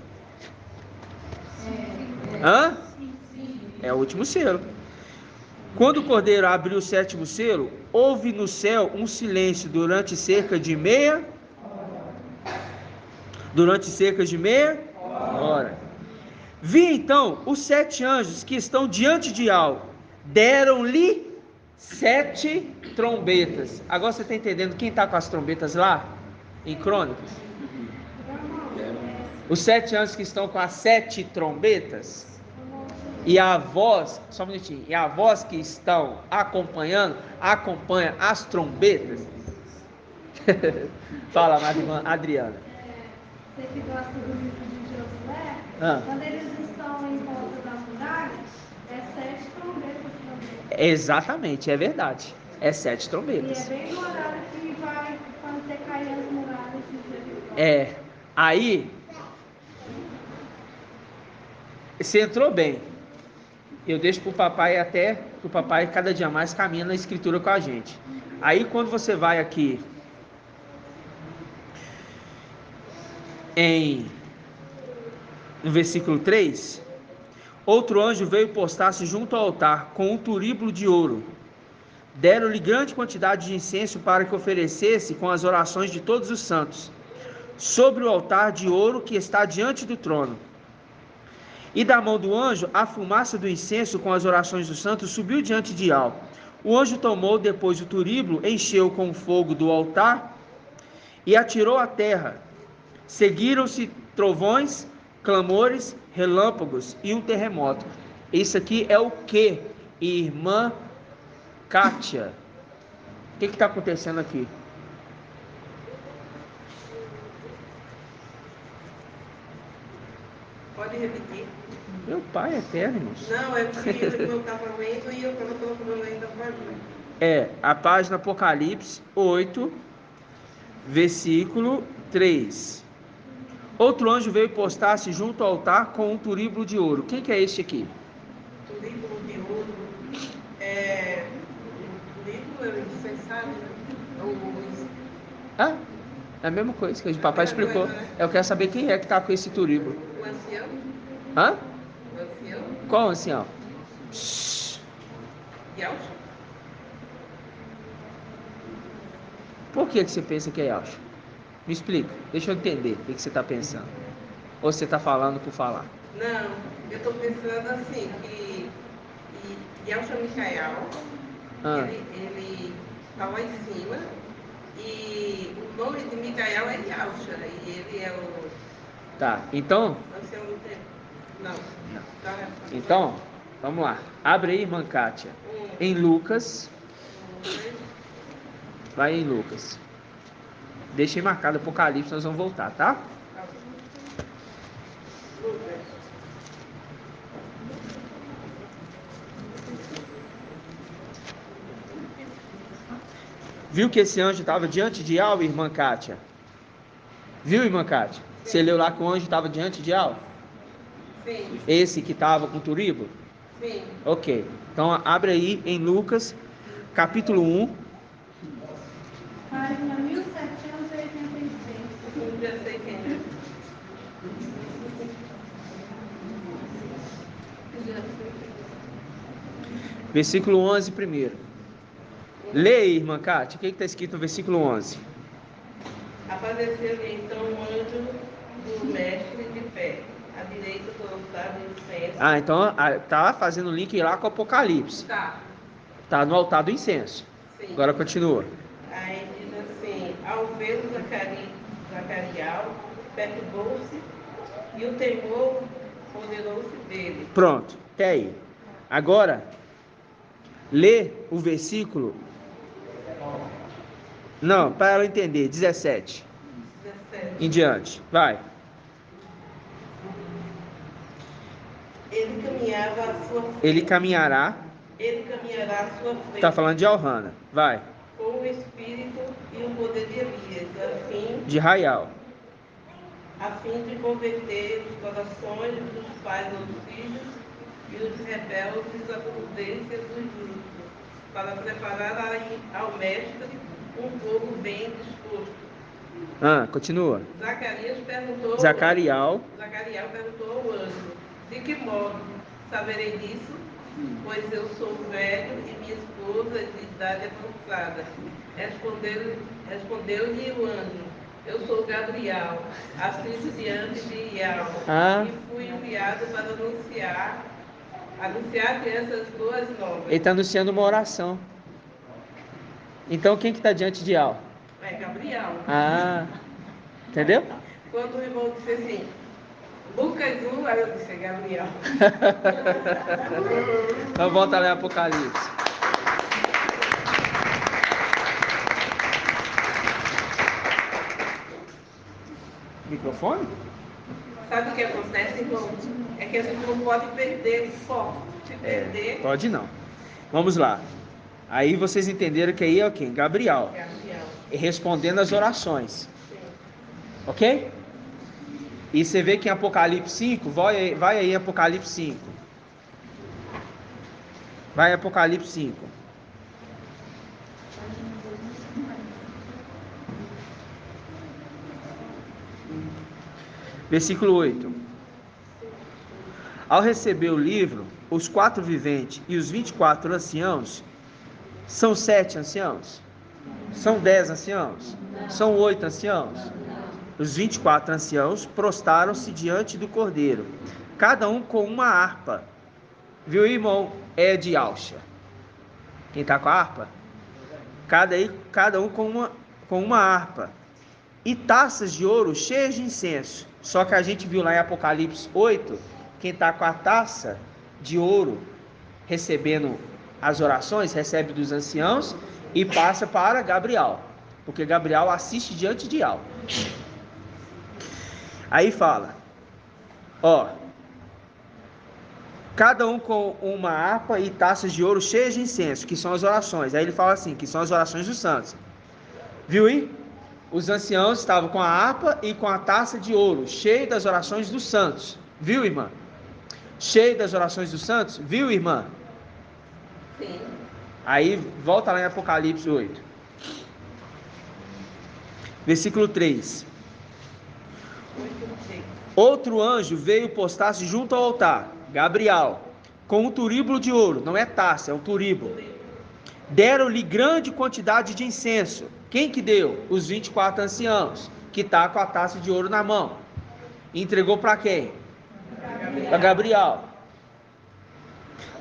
É o último selo. Quando o Cordeiro abriu o 7º selo, houve no céu um silêncio durante cerca de meia hora. Vi então os 7 anjos que estão diante de Yahweh, deram-lhe 7 trombetas. Agora você está entendendo quem está com as trombetas lá em Crônicas? Os 7 anjos que estão com as 7 trombetas. E a voz, só um minutinho, e a voz que estão acompanha as trombetas. Fala, irmã Adriana. Você que gosta do livro de Josué, quando eles estão em volta da muralha, é 7 trombetas também. Exatamente, é verdade. É 7 trombetas. E é bem no horário que vai fazer cair as muralhas de Jericó. Aí você entrou bem. Eu deixo para o papai até que o papai cada dia mais caminha na escritura com a gente. Aí quando você vai aqui no versículo 3, outro anjo veio postar-se junto ao altar com um turíbulo de ouro. Deram-lhe grande quantidade de incenso para que oferecesse com as orações de todos os santos, sobre o altar de ouro que está diante do trono. E da mão do anjo, a fumaça do incenso com as orações dos santos subiu diante de Yahweh. O anjo tomou depois o turíbulo, encheu com o fogo do altar e atirou à terra. Seguiram-se trovões, clamores, relâmpagos e um terremoto. Isso aqui é o que, irmã Kátia? O que está acontecendo aqui? Pode repetir? Meu pai é eterno, irmãos. Não, é porque eu estava lendo e eu estava lendo a página. A página Apocalipse 8, versículo 3. Outro anjo veio postar-se junto ao altar com um turíbulo de ouro. Quem que é este aqui? Turíbulo de ouro. Turíbulo é incensário, né? É a mesma coisa que o papai explicou. Coisa, né? Eu quero saber quem é que está com esse turíbulo. O ancião? O ancião? Qual ancião? Yalcha? Por que você pensa que é Yalcha? Me explica, deixa eu entender o que você está pensando. Ou você está falando por falar? Não, eu estou pensando assim, que Yalcha Micael, ele está lá em cima, e o nome de Micael é Yalcha, e ele é o... Tá, então... Ancião do tempo. Não. Então, vamos lá. Abre aí, irmã Kátia. Em Lucas. Vai em Lucas. Deixei marcado Apocalipse, nós vamos voltar, tá? Viu que esse anjo estava diante de Yahweh, irmã Kátia? Viu, irmã Kátia? Você leu lá que o anjo estava diante de Yahweh? Sim. Esse que estava com o turíbulo? Sim. Ok. Então abre aí em Lucas, capítulo 1. Página 1786. Eu já sei quem é. Versículo 11 primeiro. Leia aí, irmã Kátia, o que está escrito no versículo 11? Apareceu-lhe então um anjo do mestre de pé, de incenso. Ah, então tá fazendo link lá com o Apocalipse. Tá no altar do incenso. Sim. Agora continua. Aí diz assim, ao ver o Zacarial, perturbou-se e o temor poderou-se dele. Pronto, até aí. Agora, lê o versículo. Não, para ela entender, 17. 17. Em diante, vai. Ele caminhava à sua frente. Ele caminhará. Ele caminhará à sua frente. Está falando de Elhana, vai. Com o espírito e o poder de Elias, de Raial. a fim de converter os corações dos pais aos filhos e os rebeldes à prudência dos justos, para preparar ao mestre um povo bem disposto. Continua. Zacarial perguntou ao anjo: de que modo saberei disso? Pois eu sou velho e minha esposa de idade avançada. Respondeu-lhe o anjo: eu sou Gabriel, assisto diante de Yahweh, e fui enviado para anunciar-te essas boas novas. Ele está anunciando uma oração. Então quem que está diante de Yahweh? É Gabriel. Entendeu? Quando o irmão disse assim, Lucas 1, aí eu disse, Gabriel. Então volta lá em Apocalipse. Microfone? Sabe o que acontece, irmão? É que a gente não pode perder o foco. Se perder... Pode não. Vamos lá. Aí vocês entenderam que aí é o quê? Gabriel. E respondendo as orações. Sim. Ok? E você vê que em Apocalipse 5, vai aí em Apocalipse 5. Vai em Apocalipse 5. Versículo 8. Ao receber o livro, os 4 viventes e os 24 anciãos, são 7 anciãos? São 10 anciãos? São 8 anciãos? Os 24 anciãos prostaram-se diante do Cordeiro, cada um com uma harpa. Viu, irmão? É de Alcha. Quem está com a harpa? Cada um com uma harpa. E taças de ouro cheias de incenso. Só que a gente viu lá em Apocalipse 8, quem está com a taça de ouro recebendo as orações, recebe dos anciãos e passa para Gabriel, porque Gabriel assiste diante de Yahweh. Aí fala, cada um com uma harpa e taças de ouro cheias de incenso, que são as orações. Aí ele fala assim, que são as orações dos santos. Viu aí? Os anciãos estavam com a harpa e com a taça de ouro, cheia das orações dos santos. Viu, irmã? Cheio das orações dos santos. Viu, irmã? Sim. Aí, volta lá em Apocalipse 8. Versículo 3. Outro anjo veio postar-se junto ao altar, Gabriel, com um turíbulo de ouro. Não é taça, é um turíbulo. Deram-lhe grande quantidade de incenso. Quem que deu? Os 24 anciãos, que está com a taça de ouro na mão. Entregou para quem? Para Gabriel.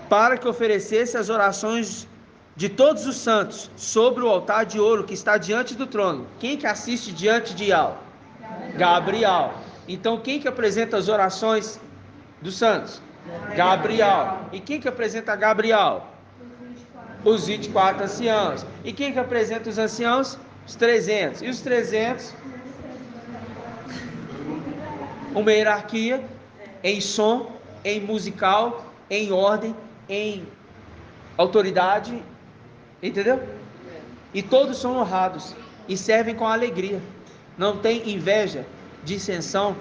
Para que oferecesse as orações de todos os santos sobre o altar de ouro que está diante do trono. Quem que assiste diante de Yahweh? Gabriel. Então quem que apresenta as orações dos santos? Gabriel. E quem que apresenta Gabriel? Os 24 anciãos. E quem que apresenta os anciãos? Os 300. E os 300? Uma hierarquia em som, em musical, em ordem, em autoridade, entendeu? E todos são honrados e servem com alegria. Não tem inveja, dissensão,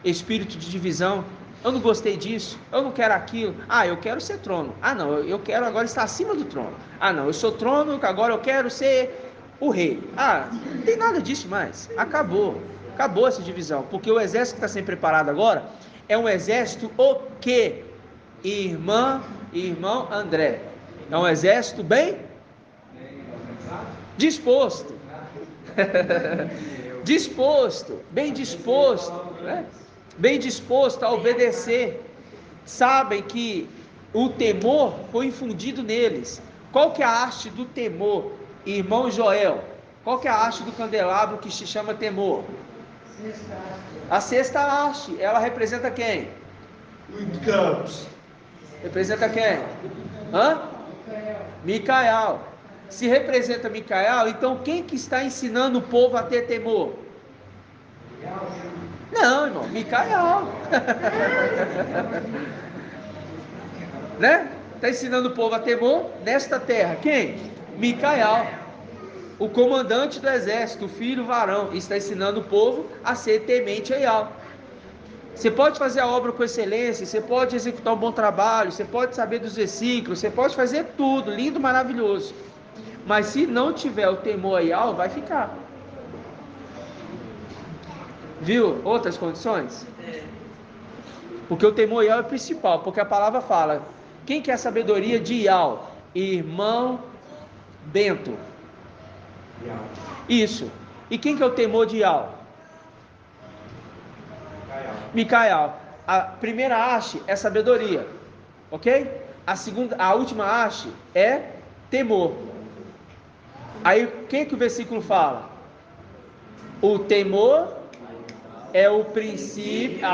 espírito de divisão. Eu não gostei disso, eu não quero aquilo. Eu quero ser trono. Não, eu quero agora estar acima do trono. Não, eu sou trono, agora eu quero ser o rei. Não tem nada disso mais. Acabou essa divisão, porque o exército que está sendo preparado agora é um exército o quê? Irmão André, é um exército bem disposto. Bem disposto a obedecer. sabem que o temor foi infundido neles. Qual que é a haste do temor, irmão Joel? Qual que é a haste do candelabro que se chama temor? A sexta haste. Ela representa quem? Representa quem? Micael. Se representa Micael, então quem que está ensinando o povo a ter temor? Não, irmão, Micael. Né? Está ensinando o povo a temor nesta terra. Quem? Micael, o comandante do exército, o filho varão, está ensinando o povo a ser temente a Yahweh. Você pode fazer a obra com excelência, você pode executar um bom trabalho, você pode saber dos versículos, você pode fazer tudo, lindo, maravilhoso. Mas se não tiver o temor a Yahweh, vai ficar. Viu? Outras condições? Porque o temor a Yahweh é principal, porque a palavra fala, quem quer a sabedoria de Yahweh? Irmão Bento. Isso. E quem que é o temor de Yahweh? Micael. A primeira haste é sabedoria, ok? A última haste é temor. Aí o que o versículo fala? O temor é o princípio,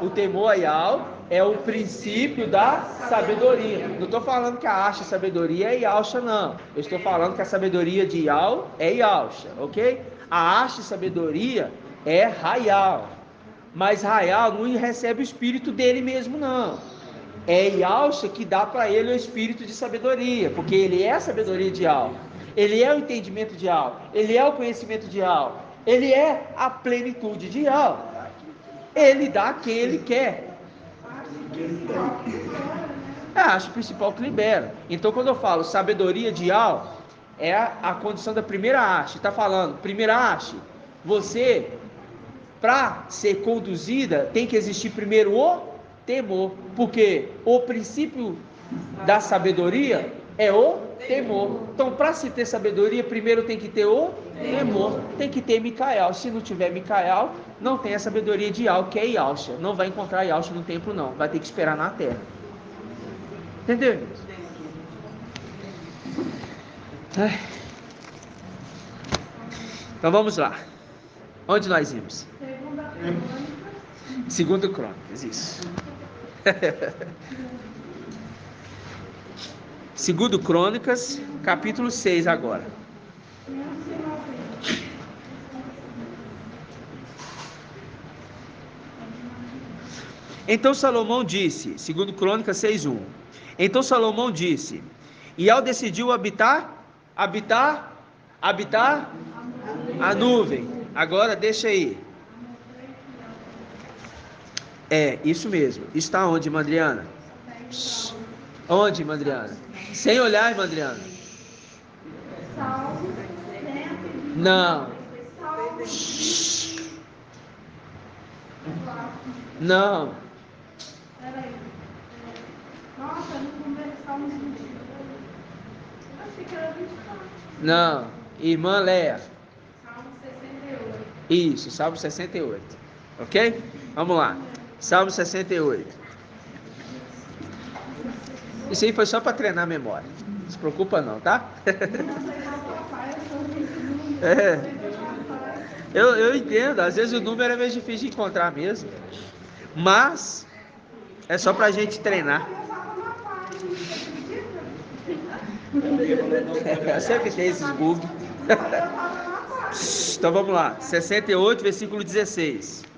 o temor a Yahweh é o princípio da sabedoria. Não estou falando que a haste sabedoria é Yahusha, não. Eu estou falando que a sabedoria de Yahweh é Yahusha, ok? A haste sabedoria é Hayal. Mas Hayal não recebe o espírito dele mesmo, não. É Yahusha que dá para ele o espírito de sabedoria, porque ele é a sabedoria de Yahweh. Ele é o entendimento de Yahweh. Ele é o conhecimento de Yahweh. Ele é a plenitude de Yahweh. Ele dá quem ele quer. É a haste principal que libera. Então quando eu falo sabedoria de Yahweh, é a condição da primeira haste. Está falando, primeira haste, você, para ser conduzida, tem que existir primeiro o temor. Porque o princípio da sabedoria é o temor. Então, para se ter sabedoria, primeiro tem que ter o temor. Tem que ter Micael. Se não tiver Micael, não tem a sabedoria de Yahweh, que é Yahusha. Não vai encontrar Yahusha no templo, não. Vai ter que esperar na terra. Entendeu? Então vamos lá. Onde nós vimos? Segundo Crônicas, isso. Segundo Crônicas, capítulo 6 agora. Então Salomão disse, segundo Crônicas 6:1. Então Salomão disse, Yahweh decidiu habitar a nuvem. Agora deixa aí. É, isso mesmo. Está onde, Mandriana? Onde, Mandriana? Sem olhar, irmã Adriana. Não. Não. Nossa, no começo Salmos 22. Achei que era 24. Não. Irmã Léa. Salmo 68. Isso, Salmo 68. Ok? Vamos lá. Salmo 68. Isso aí foi só para treinar a memória. Não se preocupa não, tá? Eu entendo. Às vezes o número é meio difícil de encontrar mesmo. Mas é só pra gente treinar. Sempre tem esses bugs. Então vamos lá. 68, versículo 16.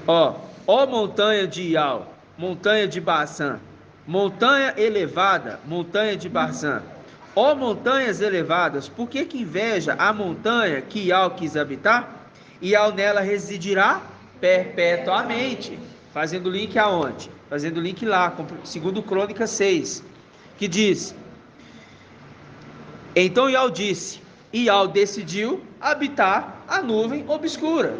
Ó montanha de Ial, montanha de Baçã, montanha elevada, montanha de Baçã. Ó montanhas elevadas, por que inveja a montanha que Ial quis habitar? Ial nela residirá perpetuamente. Fazendo link aonde? Fazendo link lá, segundo Crônicas 6, que diz: então Ial disse, Ial decidiu habitar a nuvem obscura.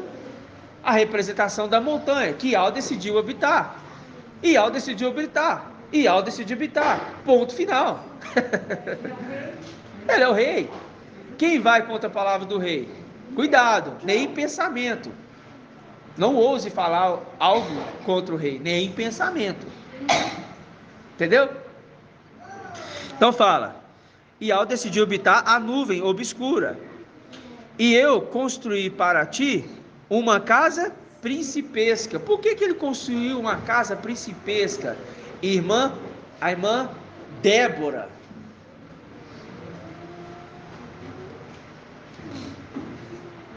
A representação da montanha que Ial decidiu habitar. Ial decidiu habitar. Ial decidiu habitar. Ponto final. Ele é o rei. Quem vai contra a palavra do rei? Cuidado, nem pensamento. Não ouse falar algo contra o rei, nem em pensamento. Entendeu? Então fala: Ial decidiu habitar a nuvem obscura, e eu construí para ti uma casa principesca. Por que ele construiu uma casa principesca? A irmã Débora.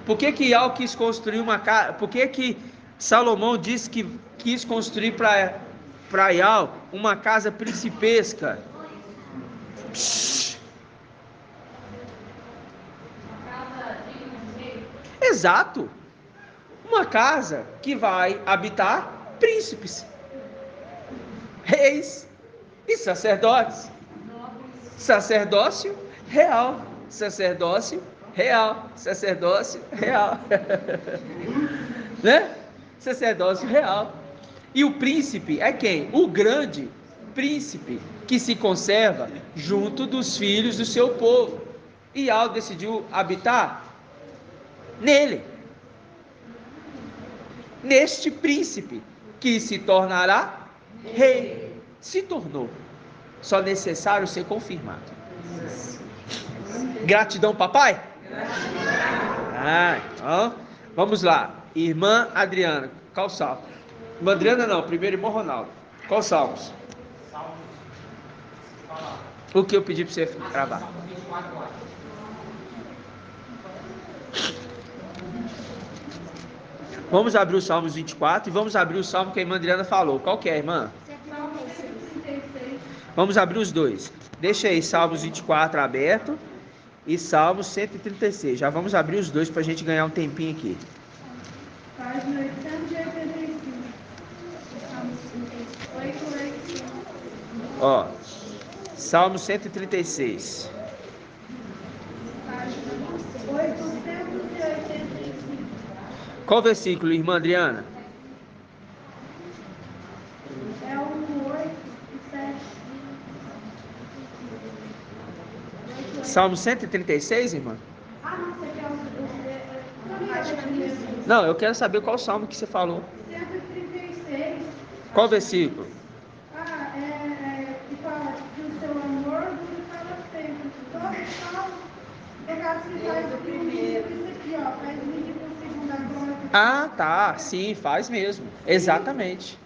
Por que Ial quis construir uma casa? Por que Salomão disse que quis construir para Ial uma casa principesca? Exato. Uma casa que vai habitar príncipes, reis e sacerdotes. Sacerdócio real. Sacerdócio real. Sacerdócio real. Né? Sacerdócio real. E o príncipe é quem? O grande príncipe que se conserva junto dos filhos do seu povo. E Ial decidiu habitar nele, neste príncipe que se tornará rei. Se tornou, só necessário ser confirmado. Gratidão, papai? Então, vamos lá. Irmã Adriana, qual salmo? Irmã Adriana não, primeiro irmão Ronaldo. Qual salmos? O que eu pedi para você gravar? Vamos abrir o Salmos 24 e vamos abrir o salmo que a irmã Adriana falou. Qual que é, irmã? Vamos abrir os dois. Deixa aí Salmos 24 aberto e Salmos 136. Já vamos abrir os dois para a gente ganhar um tempinho aqui. Página 885. Salmos 885. Ó, Salmo 136. Página 885. Qual versículo, irmã Adriana? É o 8 e 7. Salmo 136, irmã? Ah, não, você quer o... Não, eu quero saber qual salmo que você falou. 136. Qual versículo? Que fala que o seu amor dura para sempre. Todo salmo, pegar se faz o primeiro, isso aqui, ó, faz medir com o segundo agora. Ah, tá, sim, faz mesmo. Exatamente.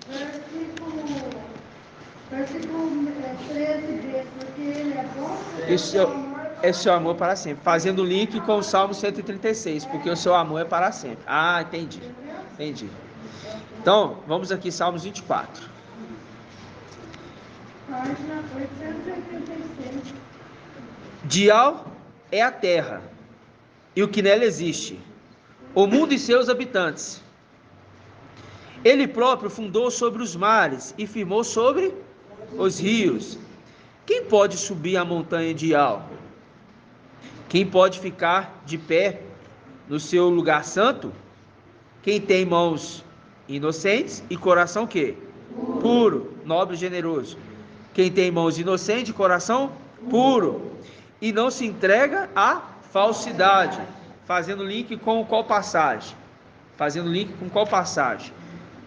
Versículo 13b, porque ele é bom, Isso é seu amor para sempre. Fazendo link com o Salmo 136, porque o seu amor é para sempre. Ah, entendi. Então, vamos aqui, Salmos 24. Página 886. Dial é a terra, e o que nela existe, o mundo e seus habitantes. Ele próprio fundou sobre os mares e firmou sobre os rios. Quem pode subir a montanha de Ial? Quem pode ficar de pé no seu lugar santo? Quem tem mãos inocentes e coração quê? Puro, nobre e generoso. Quem tem mãos inocentes e coração puro, e não se entrega à falsidade. Fazendo link com qual passagem?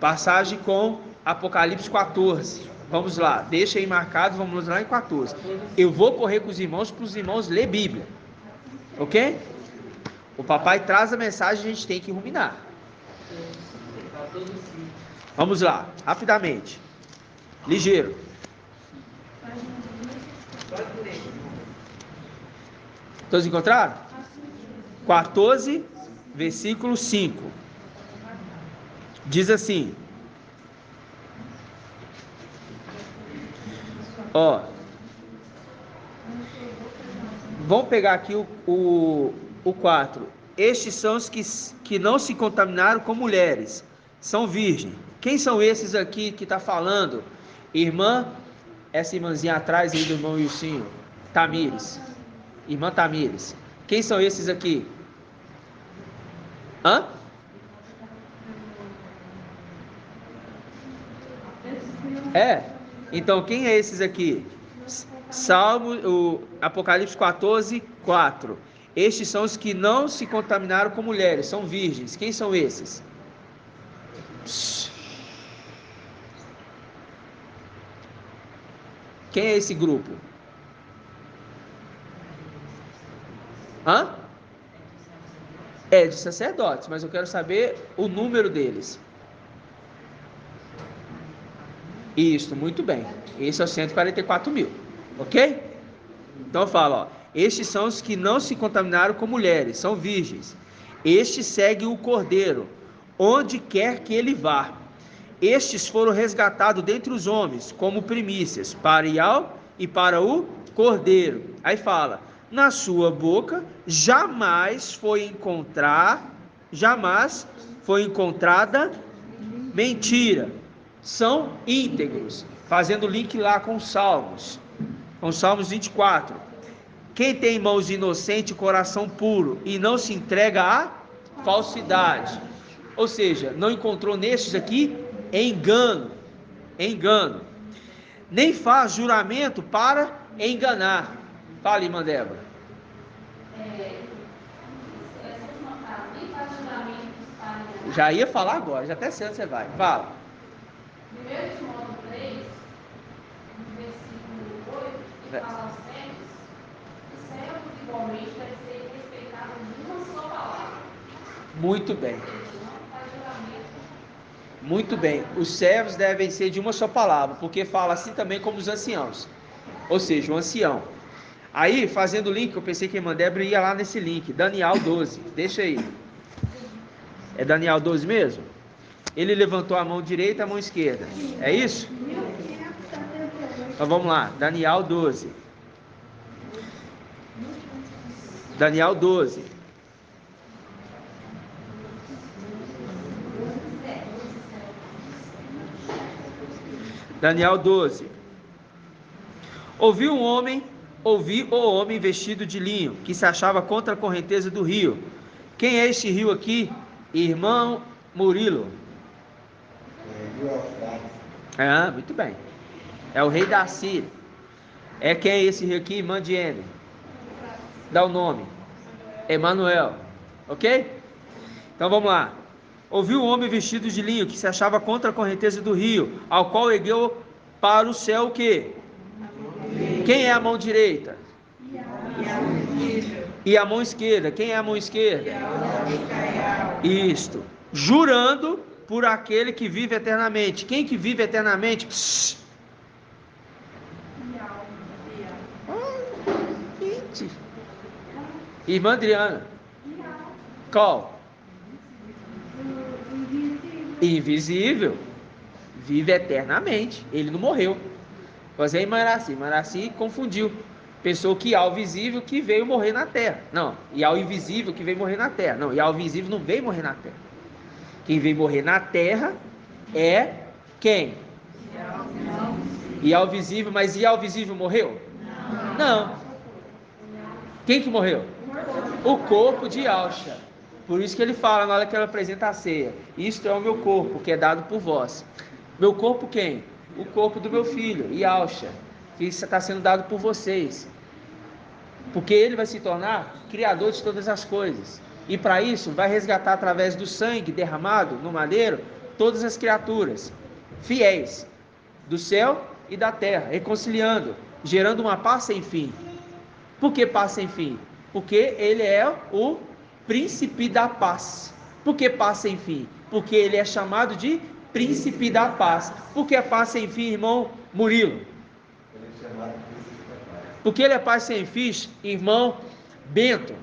Passagem com Apocalipse 14. Vamos lá, deixa aí marcado, vamos lá em 14. Eu vou correr com os irmãos para os irmãos ler Bíblia. Ok? O papai traz a mensagem, a gente tem que ruminar. Vamos lá, rapidamente. Ligeiro. Todos encontraram? 14, versículo 5. Diz assim: ó, vamos pegar aqui o 4. Estes são os que não se contaminaram com mulheres, são virgens. Quem são esses aqui que está falando? Irmã, essa irmãzinha atrás aí do irmão Wilson, Tamires. Irmã Tamires. Quem são esses aqui? Hã? Então quem é esses aqui? O Apocalipse 14, 4. Estes são os que não se contaminaram com mulheres, são virgens. Quem são esses? Quem é esse grupo? Hã? É de sacerdotes, mas eu quero saber o número deles. Isso, muito bem. Esse é o 144 mil, ok? Então eu falo, ó, estes são os que não se contaminaram com mulheres, são virgens. Estes seguem o Cordeiro, onde quer que ele vá. Estes foram resgatados dentre os homens, como primícias, para Ial e para o Cordeiro. Aí fala, na sua boca jamais foi encontrada mentira. São íntegros, fazendo link lá com os Salmos 24. Quem tem mãos inocentes e coração puro e não se entrega à falsidade. Ou seja, não encontrou nestes aqui engano, nem faz juramento para enganar. Fala, irmã Débora. Já ia falar agora, já até sei onde você vai. Fala. 1 Timóteo 3, no versículo 8, que fala aos servos, os servos igualmente devem ser respeitados de uma só palavra. Muito bem. Muito bem, os servos devem ser de uma só palavra, porque fala assim também como os anciãos, ou seja, o ancião. Aí, fazendo o link, eu pensei que a irmã Débora ia lá nesse link, Daniel 12, deixa aí. É Daniel 12 mesmo? Ele levantou a mão direita e a mão esquerda, é isso? Então vamos lá, Daniel 12. Daniel 12. Daniel 12. Ouvi o homem vestido de linho, que se achava contra a correnteza do rio. Quem é este rio aqui? Irmão Murilo. Muito bem. É o rei da Síria. É quem é esse rio aqui? Irmã Diene. Dá o nome. Emanuel. Ok? Então vamos lá. Ouviu o homem vestido de linho, que se achava contra a correnteza do rio, ao qual ergueu para o céu o quê? Quem é a mão direita? E a mão esquerda? Quem é a mão esquerda? Isto. Jurando por aquele que vive eternamente. Quem que vive eternamente? Irmã Adriana. Qual? Invisível, vive eternamente, ele não morreu. Mas aí Maraci confundiu, pensou que há o visível que veio morrer na terra. Não, e há o invisível que veio morrer na terra. Não, e há o visível não veio morrer na terra. Quem veio morrer na terra é quem? E há o visível, mas e há o visível morreu? Não. Quem que morreu? O corpo de Yahshua. Por isso que ele fala na hora que ele apresenta a ceia: isto é o meu corpo, que é dado por vós. Meu corpo quem? O corpo do meu filho, Yahshua, que está sendo dado por vocês. Porque ele vai se tornar criador de todas as coisas. E para isso vai resgatar através do sangue derramado no madeiro todas as criaturas fiéis do céu e da terra, reconciliando, gerando uma paz sem fim. Por que paz sem fim? Porque ele é o príncipe da paz. Por que paz sem fim? Porque ele é chamado de príncipe da paz. Por que paz sem fim, irmão Murilo? Porque ele é paz sem fim, irmão Bento.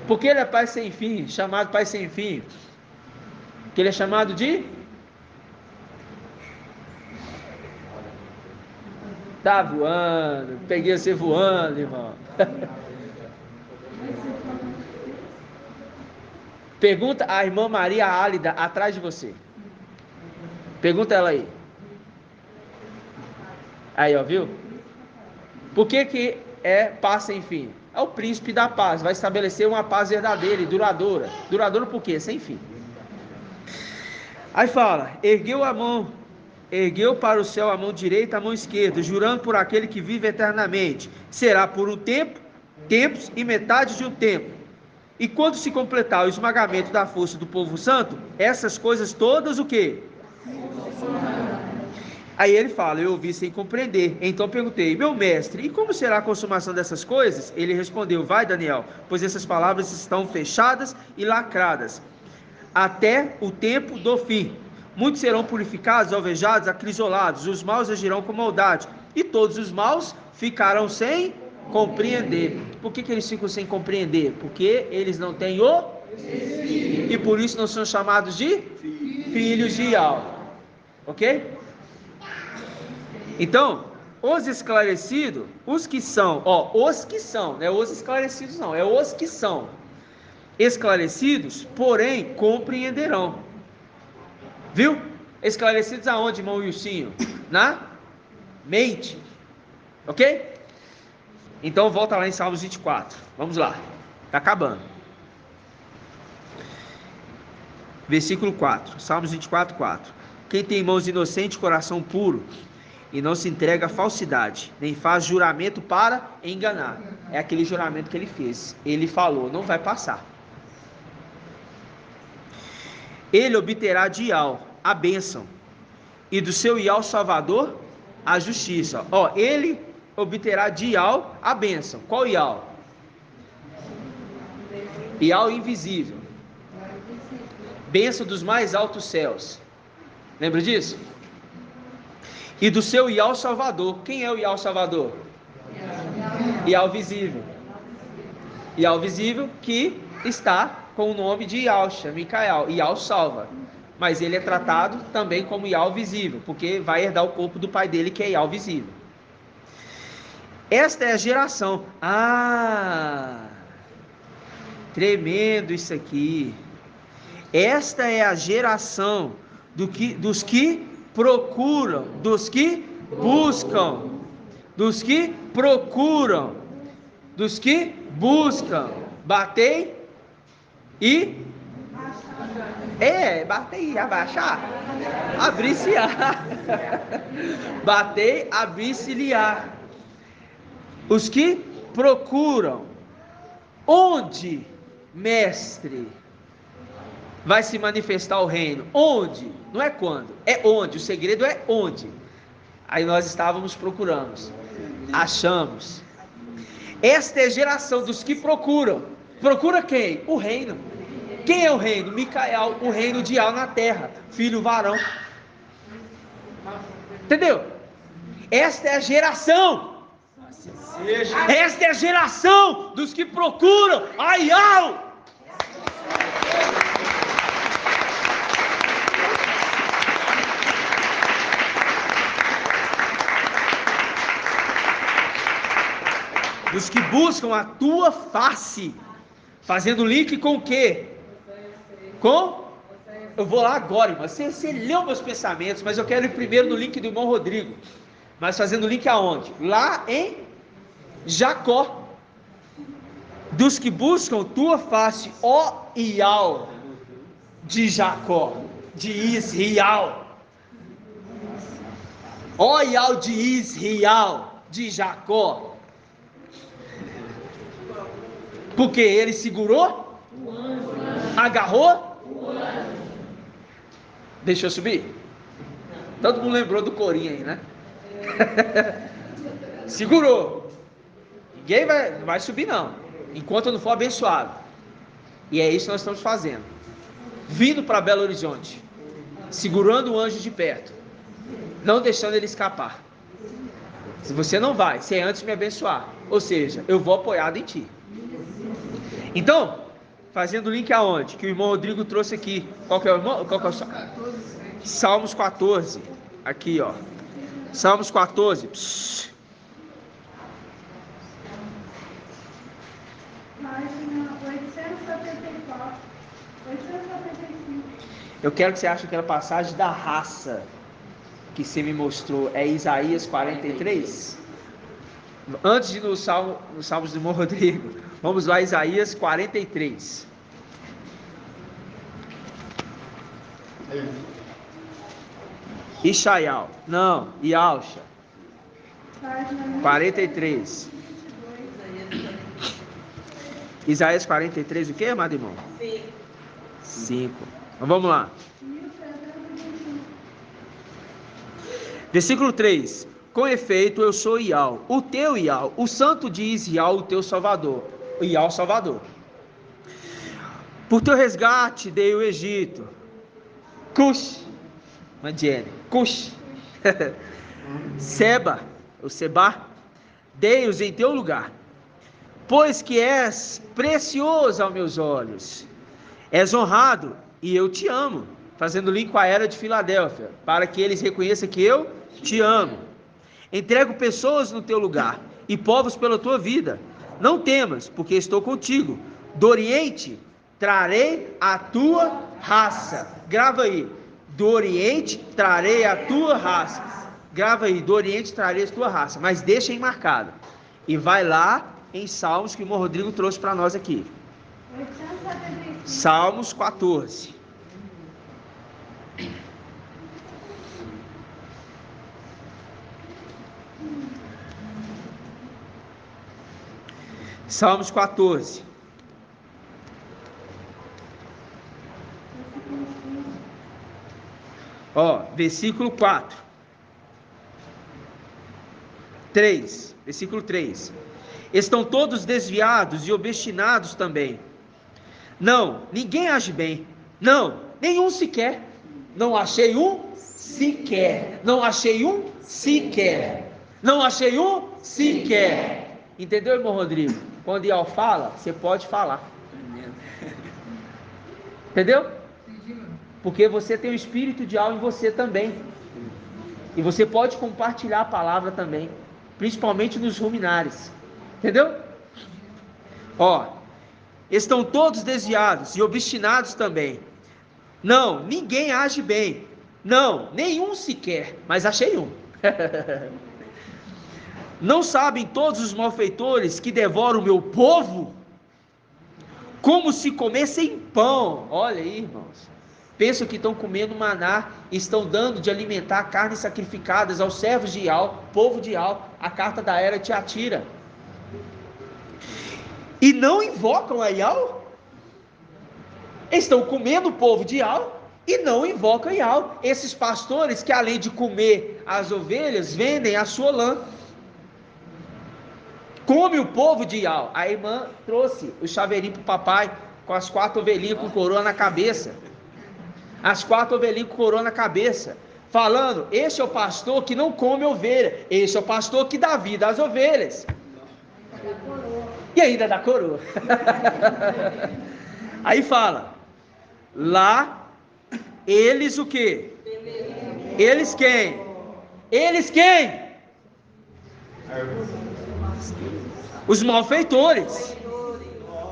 Porque ele é pai sem fim, chamado pai sem fim. Que ele é chamado de? Tá voando, peguei você voando, irmão. Pergunta a irmã Maria Álida atrás de você. Pergunta ela aí. Aí, ó, viu? Por que é paz sem fim? É o príncipe da paz, vai estabelecer uma paz verdadeira e duradoura. Duradoura por quê? Sem fim. Aí fala, ergueu para o céu a mão direita e a mão esquerda, jurando por aquele que vive eternamente. Será por um tempo, tempos e metade de um tempo. E quando se completar o esmagamento da força do povo santo, essas coisas todas o quê? Aí ele fala, eu ouvi sem compreender. Então perguntei, meu mestre, e como será a consumação dessas coisas? Ele respondeu, vai Daniel, pois essas palavras estão fechadas e lacradas, até o tempo do fim. Muitos serão purificados, alvejados, acrisolados, os maus agirão com maldade, e todos os maus ficarão sem compreender. Por que eles ficam sem compreender? Porque eles não têm o Espírito. E por isso não são chamados de filhos de Yahweh. Ok? Então, os esclarecidos, os que são, não é os esclarecidos não, é os que são esclarecidos, porém compreenderão. Viu? Esclarecidos aonde, irmão Wilsinho? Na mente. Ok? Então volta lá em Salmos 24. Vamos lá. Está acabando. Versículo 4. Salmos 24, 4. Quem tem mãos inocentes, coração puro, e não se entrega à falsidade, nem faz juramento para enganar. É aquele juramento que ele fez. Ele falou, não vai passar. Ele obterá de Yahweh a bênção, e do seu Yahweh Salvador a justiça. Ele obterá de Yahweh a bênção. Qual Yahweh? Yahweh invisível. Bênção dos mais altos céus. Lembra disso? E do seu Yahweh Salvador. Quem é o Yahweh Salvador? Yahweh visível. Yahweh visível que está com o nome de Yahshua, Micael. Yahweh salva. Mas ele é tratado também como Yahweh visível, porque vai herdar o corpo do pai dele, que é Yahweh visível. Esta é a geração. Tremendo isso aqui. Esta é a geração dos que procuram, dos que buscam, dos que procuram, dos que buscam. Batei e batei e abaixar, abrir-se-á. Batei, abrir-se-lhe-á. Os que procuram. Onde, mestre, vai se manifestar o reino? Onde? Não é quando, é onde. O segredo é onde. Aí nós estávamos procurando, achamos. Esta é a geração dos que procuram. Procura quem? O reino. Quem é o reino? Micael, o reino de Yahweh na terra, filho varão. Entendeu? Esta é a geração. Esta é a geração dos que procuram a Yahweh. Dos que buscam a tua face. Fazendo link com o quê? Eu vou lá agora, irmão. Você leu meus pensamentos, mas eu quero ir primeiro no link do irmão Rodrigo. Mas fazendo link aonde? Lá em Jacó. Dos que buscam tua face, ó Yahweh de Jacó, de Israel. Ó Yahweh de Israel, de Jacó. Porque ele segurou, agarrou, deixou subir. Todo mundo lembrou do corinho aí, né? Segurou. Ninguém vai subir não, enquanto eu não for abençoado. E é isso que nós estamos fazendo. Vindo para Belo Horizonte, segurando o anjo de perto, não deixando ele escapar. Se você não vai, se é antes de me abençoar, ou seja, eu vou apoiado em ti. Então, fazendo o link aonde? Que o irmão Rodrigo trouxe aqui. Qual que é o irmão? Qual que é o Salmos 14. Aqui, ó. Salmos 14. Página 874. 875. Eu quero que você ache aquela passagem da raça que você me mostrou. É Isaías 43? Antes de ir nos Salmos do irmão Rodrigo, vamos lá, Isaías 43. Ishaial, não, Ialcha. 43. Isaías 43, o que, amado irmão? 5. Então vamos lá. Versículo 3. Com efeito, eu sou Iau, o teu Iau, o santo de Israel, o teu Salvador. O Iau Salvador. Por teu resgate dei o Egito. Cush. Madiene. Cush. Seba. O Seba. Dei-os em teu lugar. Pois que és precioso aos meus olhos. És honrado e eu te amo. Fazendo link com a era de Filadélfia. Para que eles reconheçam que eu te amo. Entrego pessoas no teu lugar e povos pela tua vida. Não temas, porque estou contigo. Do Oriente trarei a tua raça. Grava aí. Do Oriente trarei a tua raça. Grava aí. Do Oriente trarei a tua raça. Mas deixa aí marcado. E vai lá em Salmos que o irmão Rodrigo trouxe para nós aqui. Salmos 14. Salmos 14. Versículo 4. 3. Versículo 3. Estão todos desviados e obstinados também. Não, ninguém age bem. Não, nenhum sequer. Não achei um sequer. Não achei um sequer. Não achei um sequer. Entendeu, irmão Rodrigo? Quando Iau fala, você pode falar. Entendeu? Porque você tem o espírito de Iau em você também. E você pode compartilhar a palavra também. Principalmente nos ruminares. Entendeu? Estão todos desviados e obstinados também. Não, ninguém age bem. Não, nenhum sequer. Mas achei um. Não sabem todos os malfeitores que devoram o meu povo? Como se comessem pão. Olha aí, irmãos. Pensam que estão comendo maná e estão dando de alimentar carnes sacrificadas aos servos de Iau, povo de Iau. A carta da era te atira. E não invocam a Iau? Estão comendo o povo de Iau e não invocam Iau. Esses pastores que além de comer as ovelhas, vendem a sua lã. Come o povo de Iau. A irmã trouxe o chaveirinho para o papai, com as 4 ovelhinhas com coroa na cabeça. As 4 ovelhinhas com coroa na cabeça. Falando, este é o pastor que não come ovelha. Este é o pastor que dá vida às ovelhas. E ainda dá coroa. Aí fala, lá, eles o quê? Eles quem? Eles quem? Os malfeitores.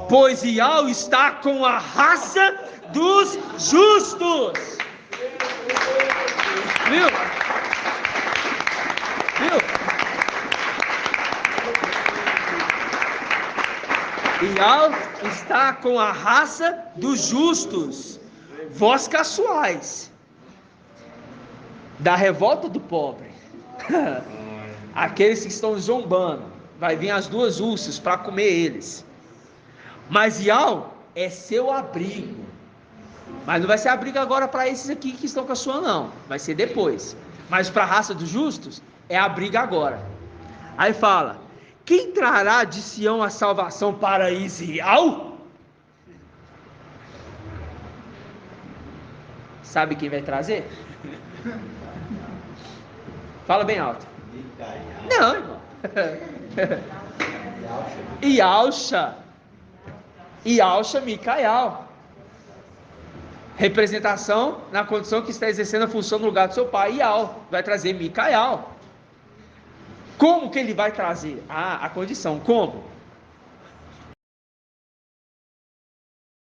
Pois Iau está com a raça dos justos. Viu? Iau está com a raça dos justos. Vós caçoais da revolta do pobre. Aqueles que estão zombando. Vai vir as 2 ursas para comer eles. Mas Iau é seu abrigo. Mas não vai ser abrigo agora para esses aqui que estão caçoando, não. Vai ser depois. Mas para a raça dos justos, é abrigo agora. Aí fala, quem trará de Sião a salvação para Israel? Sabe quem vai trazer? Fala bem alto. Não, irmão. Iauxa, Micael. Representação na condição que está exercendo a função no lugar do seu pai. Iau vai trazer Micael. Como que ele vai trazer? A condição, como?